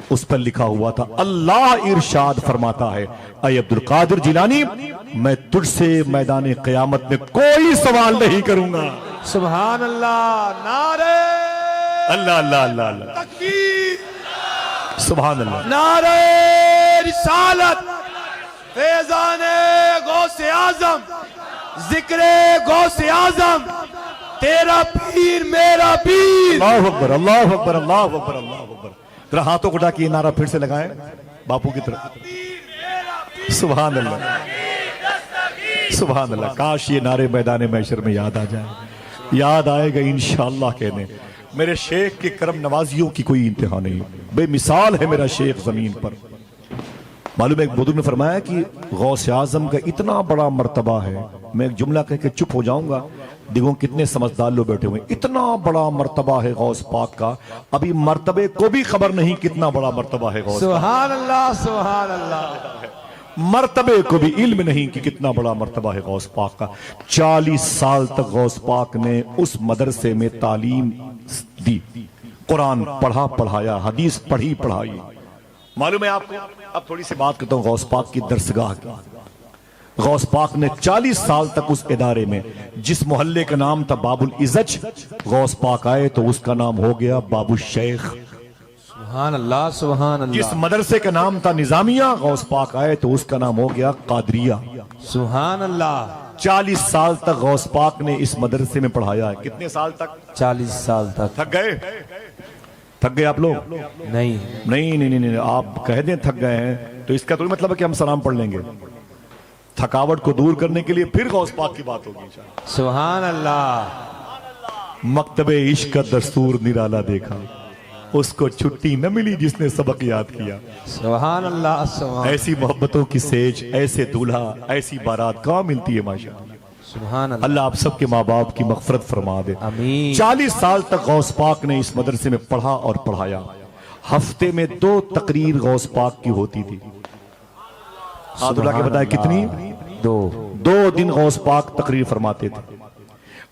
اس پر لکھا ہوا تھا اللہ ارشاد فرماتا ہے اے عبدالقادر جیلانی میں تجھ سے میدان قیامت میں کوئی سوال نہیں کروں گا۔ سبحان اللہ، نعرہ اللہ اللہ اللہ اللہ، تکبیر، سبحان اللہ، نعرہ رسالت، فیضان غوث اعظم، ذکر غوث اعظم، تیرا پیر میرا پیر۔ اللہ اکبر، اللہ اکبر، اللہ اکبر، اللہ اکبر۔ ذرا ہاتھوں کو اٹھا کے یہ نعرہ پھر سے لگائیں باپو کی طرف۔ سبحان اللہ، سبحان اللہ۔ کاش یہ نعرے میدان محشر میں یاد آ جائے، یاد آئے گا انشاءاللہ کہنے۔ میرے شیخ کی کرم نوازیوں کی کوئی انتہا نہیں، بے مثال ہے میرا شیخ زمین پر۔ معلوم ہے ایک بزرگ نے فرمایا کہ غوث اعظم کا اتنا بڑا مرتبہ ہے، میں ایک جملہ کہہ کے چپ ہو جاؤں گا، دیکھو کتنے سمجھدار لوگ بیٹھے ہوئے، اتنا بڑا مرتبہ ہے غوث پاک کا، ابھی مرتبے کو بھی خبر نہیں کتنا بڑا مرتبہ ہے غوث پاک۔ سبحان اللہ، سبحان اللہ۔ مرتبے کو بھی علم نہیں کہ کتنا بڑا مرتبہ ہے غوث پاک کا۔ 40 سال تک غوث پاک نے اس مدرسے میں تعلیم دی، قرآن پڑھا پڑھایا، حدیث پڑھی پڑھائی۔ معلوم ہے آپ کو، اب تھوڑی سی بات کرتا ہوں غوث پاک کی درسگاہ کی۔ غوث پاک نے 40 سال تک اس ادارے میں، جس محلے کا نام تھا باب العزج، غوث پاک آئے تو اس کا نام ہو گیا باب الشیخ۔ سبحان اللہ، سبحان اللہ۔ جس مدرسے کا نام تھا نظامیہ، غوث پاک آئے تو اس کا نام ہو گیا قادریہ۔ سبحان اللہ۔ 40 سال تک غوث پاک نے اس مدرسے میں پڑھایا ہے۔ کتنے سال تک؟ 40 سال تک۔ تھک گئے؟ تھک گئے آپ لوگ؟ نہیں نہیں، آپ کہہ دیں تھک گئے ہیں تو اس کا تو مطلب ہے کہ ہم سلام پڑھ لیں گے۔ تھکاوٹ کو دور کرنے کے لیے پھر غوث پاک کی بات ہوگی۔ سبحان اللہ۔ مکتب عشق کا دستور نرالا دیکھا، اس کو چھٹی نہ ملی جس نے سبق یاد کیا۔ سبحان اللہ، سبحان ایسی محبتوں کی سیج، ایسے دولہا، ایسی بارات کہاں ملتی ہے ماشاءاللہ۔ سبحان اللہ۔ اللہ آپ سب کے ماں باپ کی مغفرت فرما دے۔ آمین۔ 40 سال تک غوث پاک نے اس مدرسے میں پڑھا اور پڑھایا۔ ہفتے میں 2 تقریر غوث پاک کی ہوتی تھی۔ ہاتھ اٹھا کے بتائے کتنی؟ 2 دن غوث پاک تقریر فرماتے تھے،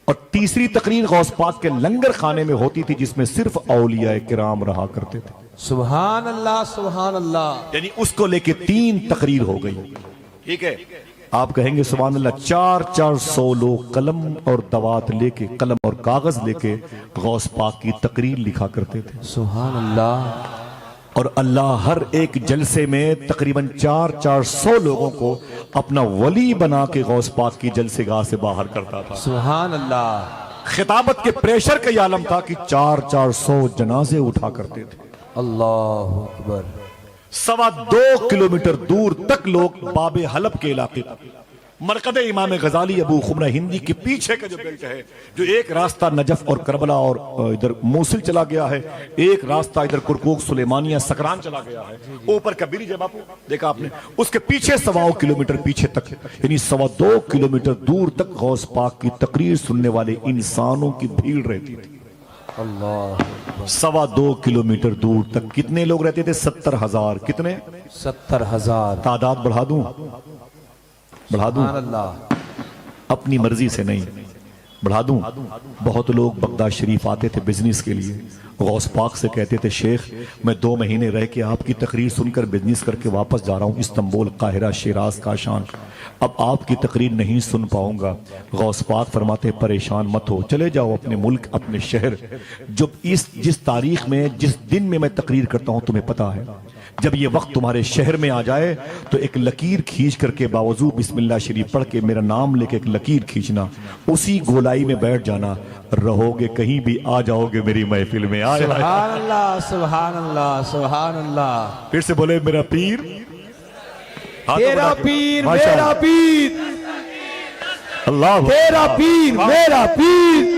اور تیسری تقریر غوث پاک کے لنگر خانے میں ہوتی تھی جس میں صرف اولیاء کرام رہا کرتے تھے۔ سبحان اللہ، سبحان اللہ۔ یعنی اس کو لے کے 3 تقریر ہو گئی۔ ٹھیک ہے، آپ کہیں گے سبحان اللہ، 400 لوگ قلم اور دوات لے کے، قلم اور کاغذ لے کے غوث پاک کی تقریر لکھا کرتے تھے۔ سبحان اللہ۔ اور اللہ ہر ایک جلسے میں تقریباً 400 لوگوں کو اپنا ولی بنا کے غوث پاک کی جلسے گاہ سے باہر کرتا تھا۔ سبحان اللہ۔ خطابت کے پریشر کا یہ عالم تھا کہ 400 جنازے اٹھا کرتے تھے۔ اللہ اکبر۔ 2.25 کلومیٹر دور تک لوگ باب حلب کے علاقے تک، مرکز امام غزالی ابو خمرہ ہندی کے پیچھے کا جو بیلٹ ہے، جو ایک راستہ نجف اور کربلا اور ادھر موصل چلا گیا ہے، ایک راستہ ادھر کرکوک سلیمانیہ سکران چلا گیا ہے، اوپر کا برج ہے باپو دیکھا آپ نے، اس کے پیچھے 2.25 کلومیٹر پیچھے تک، یعنی 2.25 کلومیٹر دور تک غوث پاک کی تقریر سننے والے انسانوں کی بھیڑ رہتی تھی۔ اللہ۔ 2.25 کلومیٹر دور تک کتنے لوگ رہتے تھے؟ 70,000۔ کتنے؟ 70,000۔ تعداد بڑھا دوں؟ بڑھا دوں؟ سبحان اللہ۔ اپنی مرضی سے نہیں، بڑھا دوں؟ بہت لوگ بغداد شریف آتے تھے بزنس کے لیے، غوث پاک سے کہتے تھے شیخ میں 2 مہینے رہ کے آپ کی تقریر سن کر بزنس کر کے واپس جا رہا ہوں استنبول، قاہرہ، شیراز، کاشان، اب آپ کی تقریر نہیں سن پاؤں گا۔ غوث پاک فرماتے پریشان مت ہو، چلے جاؤ اپنے ملک، اپنے شہر، جس تاریخ میں، جس دن میں میں تقریر کرتا ہوں تمہیں پتا ہے، جب یہ وقت تمہارے شہر میں آ جائے تو ایک لکیر کھینچ کر کے باوضو بسم اللہ شریف پڑھ کے میرا نام لے کے ایک لکیر کھینچنا، اسی گولائی میں بیٹھ جانا، رہو گے کہیں بھی آ جاؤ گے میری محفل میں۔ سبحان اللہ، سبحان اللہ، سبحان اللہ۔ پھر سے بولے میرا پیر، تیرا پیر میرا پیر، اللہ، تیرا پیر میرا پیر،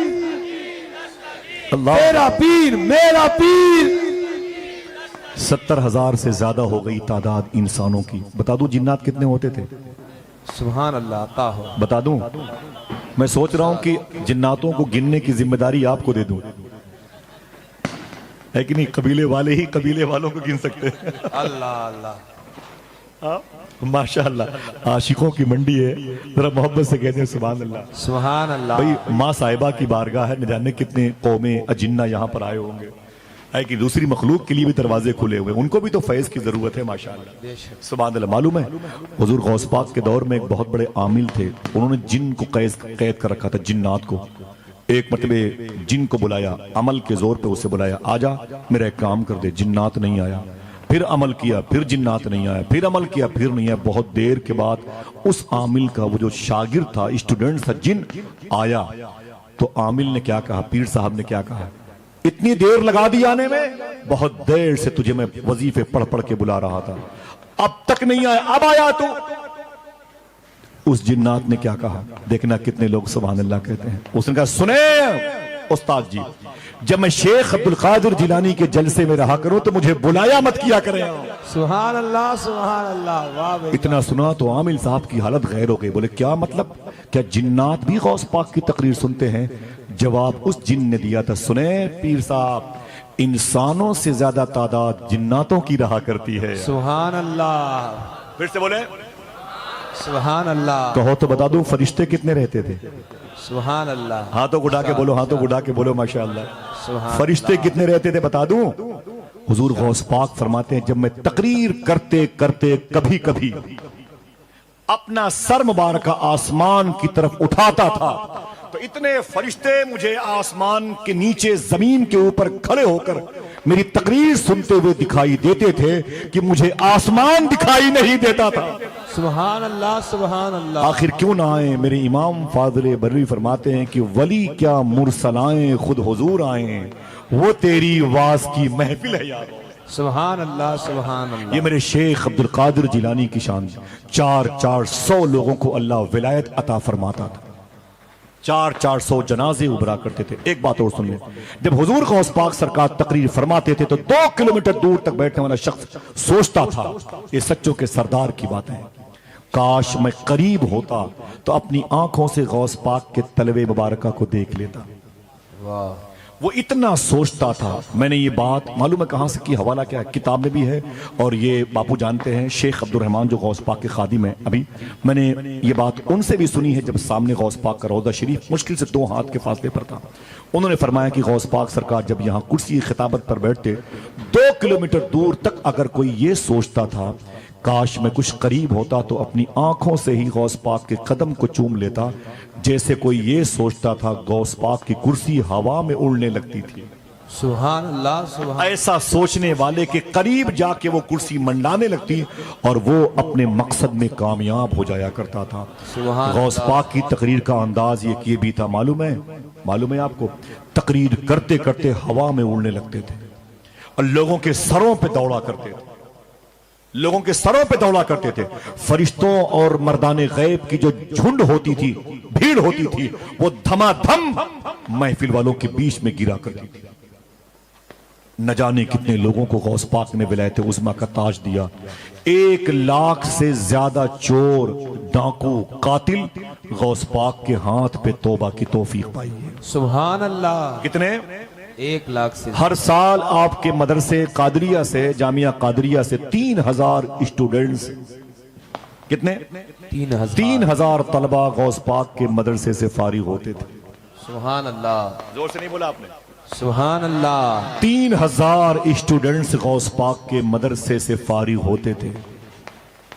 اللہ، تیرا پیر میرا پیر۔ 70,000 سے زیادہ ہو گئی تعداد انسانوں کی۔ بتا دوں جنات کتنے ہوتے تھے؟ سبحان اللہ، عطا ہو۔ بتا دوں؟ میں سوچ رہا ہوں کہ جناتوں کو گننے کی ذمہ داری آپ کو دے دوں، ہے کہ نہیں؟ قبیلے والے ہی قبیلے والوں کو گن سکتے ہیں۔ اللہ اللہ، ماشاءاللہ، عاشقوں کی منڈی ہے، ذرا محبت سے کہتے ہیں سبحان اللہ۔ سبحان اللہ۔ بھئی ماں صاحبہ کی بارگاہ ہے، نہ جانے کتنے قومیں اجنہ یہاں پر آئے ہوں گے، ہے کہ دوسری مخلوق کے لیے بھی دروازے کھلے ہوئے، ان کو بھی تو فیض کی ضرورت ہے ماشاءاللہ، سبحان اللہ۔ معلوم ہے حضور غوث پاک کے دور میں ایک بہت بڑے عامل تھے، انہوں نے جن کو قید کر رکھا تھا، جنات کو۔ ایک مرتبہ جن کو بلایا، عمل کے زور پہ اسے بلایا، آجا میرا ایک کام کر دے، جنات نہیں آیا، پھر عمل کیا، پھر جنات نہیں آیا، پھر عمل کیا، پھر نہیں آیا. بہت دیر کے بعد اس عامل کا وہ جو شاگرد تھا، اسٹوڈنٹ تھا، جن آیا تو عامل نے کیا کہا، پیر صاحب نے کیا کہا، اتنی دیر لگا دی آنے میں، بہت دیر سے تجھے میں وظیفے پڑھ پڑھ کے بلا رہا تھا، اب تک نہیں آیا، اب آیا تو. اس جنات نے کیا کہا، دیکھنا کتنے لوگ سبحان اللہ کہتے ہیں. اس نے کہا سنے استاد جی، جب میں شیخ عبد القادر جیلانی کے جلسے میں رہا کروں تو مجھے بلایا مت کیا کریں. سبحان اللہ سبحان اللہ. واہ بھائی. اتنا سنا تو عامل صاحب کی حالت غیر ہو گئی. بولے کیا مطلب، کیا جنات بھی غوث پاک کی تقریر سنتے ہیں؟ جواب اس جن نے دیا تھا، سنے پیر صاحب، انسانوں سے زیادہ تعداد جناتوں کی رہا کرتی ہے. سبحان اللہ. پھر سے بولے سبحان اللہ. کہو تو بتا دوں فرشتے کتنے رہتے تھے؟ سبحان اللہ. ہاتھوں گڑا کے بولو، ہاتھوں گڑا کے بولو ماشاءاللہ. سبحان فرشتے کتنے رہتے تھے بتا دوں؟ حضور غوث پاک فرماتے ہیں جب میں تقریر کرتے کرتے کبھی کبھی اپنا سر مبارکہ آسمان کی طرف اٹھاتا تھا تو اتنے فرشتے مجھے آسمان کے نیچے زمین کے اوپر کھڑے ہو کر میری تقریر سنتے ہوئے دکھائی دیتے تھے کہ مجھے آسمان دکھائی نہیں دیتا تھا. سبحان اللہ سبحان اللہ. آخر کیوں نہ آئیں؟ میرے امام فاضل بریلوی فرماتے ہیں کہ ولی کیا مرسل آئیں، خود حضور آئیں، وہ تیری واز کی محفل ہے یار. سبحان اللہ سبحان اللہ. یہ میرے شیخ عبد القادر جیلانی کی شان. 400 لوگوں کو اللہ ولایت عطا فرماتا تھا. 400 جنازے ابھرا کرتے تھے. ایک بات اور سن لیں، جب حضور غوث پاک سرکار تقریر فرماتے تھے تو 2 کلومیٹر دور تک بیٹھنے والا شخص سوچتا تھا یہ سچوں کے سردار کی بات ہے، کاش میں قریب ہوتا تو اپنی آنکھوں سے غوث پاک کے تلوے مبارکہ کو دیکھ لیتا. واہ. وہ اتنا سوچتا تھا. میں نے یہ بات معلوم ہے کہاں سے کی، حوالہ کیا ہے، کتاب میں بھی ہے اور یہ باپو جانتے ہیں، شیخ عبد الرحمن جو غوث پاک کے خادم ہیں. ابھی میں نے یہ بات ان سے بھی سنی ہے جب سامنے غوث پاک کا روضہ شریف مشکل سے 2 ہاتھ کے فاصلے پر تھا. انہوں نے فرمایا کہ غوث پاک سرکار جب یہاں کرسی خطابت پر بیٹھتے 2 کلومیٹر دور تک اگر کوئی یہ سوچتا تھا کاش میں کچھ قریب ہوتا تو اپنی آنکھوں سے ہی غوث پاک کے قدم کو چوم لیتا، جیسے کوئی یہ سوچتا تھا غوث پاک کی کرسی ہوا میں اڑنے لگتی تھی. سبحان اللہ سبحان. ایسا سوچنے والے کے قریب جا کے وہ کرسی منڈانے لگتی اور وہ اپنے مقصد میں کامیاب ہو جایا کرتا تھا. غوث پاک کی تقریر کا انداز یہ بھی تھا، معلوم ہے آپ کو، تقریر کرتے کرتے ہوا میں اڑنے لگتے تھے اور لوگوں کے سروں پہ دوڑا کرتے تھے، لوگوں کے سروں پہ دوڑا کرتے تھے. فرشتوں اور مردان غیب کی جو جھنڈ ہوتی تھی، بھیڑ ہوتی تھی، وہ دھما دھم محفل والوں کے بیچ میں گرا کرتی تھی. نہ جانے کتنے لوگوں کو غوث پاک نے ولایت عظمیٰ کا تاج دیا. 1 لاکھ سے زیادہ چور، ڈاکو، قاتل غوث پاک کے ہاتھ پہ توبہ کی توفیق پائی ہے. سبحان اللہ. کتنے؟ 1 لاکھ سے. ہر سال آپ کے مدرسے قادریہ سے، جامعہ قادریہ سے 3000 اسٹوڈنٹس، کتنے؟ 3000 طلبہ غوث پاک کے مدرسے سے فارغ ہوتے تھے. سبحان اللہ. زور سے نہیں بولا آپ نے؟ سبحان اللہ. 3000 اسٹوڈنٹس غوث پاک کے مدرسے سے فارغ ہوتے تھے.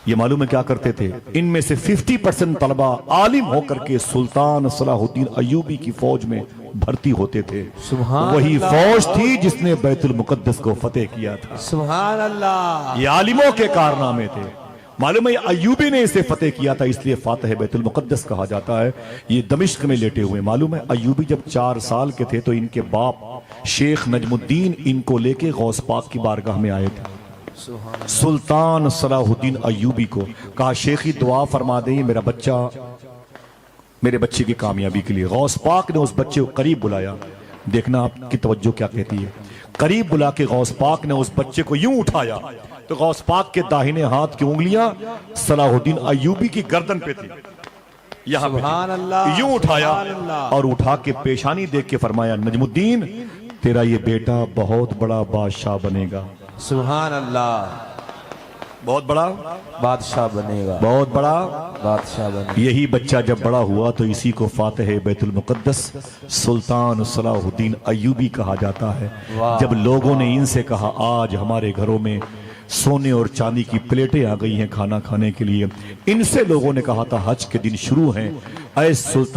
یہ معلوم ہے کیا کرتے تھے؟ ان میں سے 50% طلبہ عالم ہو کر کے سلطان صلاح الدین ایوبی کی فوج میں بھرتی ہوتے تھے. وہی فوج تھی جس نے بیت المقدس کو فتح کیا تھا. سبحان اللہ. یہ عالموں کے کارنامے تھے. معلوم ہے ایوبی نے اسے فتح کیا تھا، اس لیے فاتح بیت المقدس کہا جاتا ہے. یہ دمشق میں لیٹے ہوئے. معلوم ہے ایوبی جب 4 سال کے تھے تو ان کے باپ شیخ نجم الدین ان کو لے کے غوث پاک کی بارگاہ میں آئے تھے. سلطان صلاح الدین ایوبی کو کہا شیخی دعا فرما دیں میرا بچہ، میرے بچے کی کامیابی کے لیے. غوث پاک نے اس بچے کو قریب بلایا. دیکھنا آپ کی توجہ کیا کہتی ہے. قریب بلا کے غوث پاک نے اس بچے کو یوں اٹھایا تو غوث پاک کے داہنے ہاتھ کی انگلیاں صلاح الدین ایوبی کی گردن پہ تھی. یہاں پہ یوں اٹھایا اور اٹھا کے پیشانی دیکھ کے فرمایا نجم الدین تیرا یہ بیٹا بہت بڑا بادشاہ بنے گا. سبحان اللہ. بہت بڑا بادشاہ بنے گا. بہت بڑا بادشاہ بنے گا. یہی بچہ جب بڑا ہوا تو اسی کو فاتح بیت المقدس سلطان صلاح الدین ایوبی کہا جاتا ہے. جب لوگوں نے ان سے کہا آج ہمارے گھروں میں سونے اور چاندی کی پلیٹیں آ گئی ہیں کھانا کھانے کے لیے، ان سے لوگوں نے کہا تھا حج کے دن شروع ہیں، اے سلطان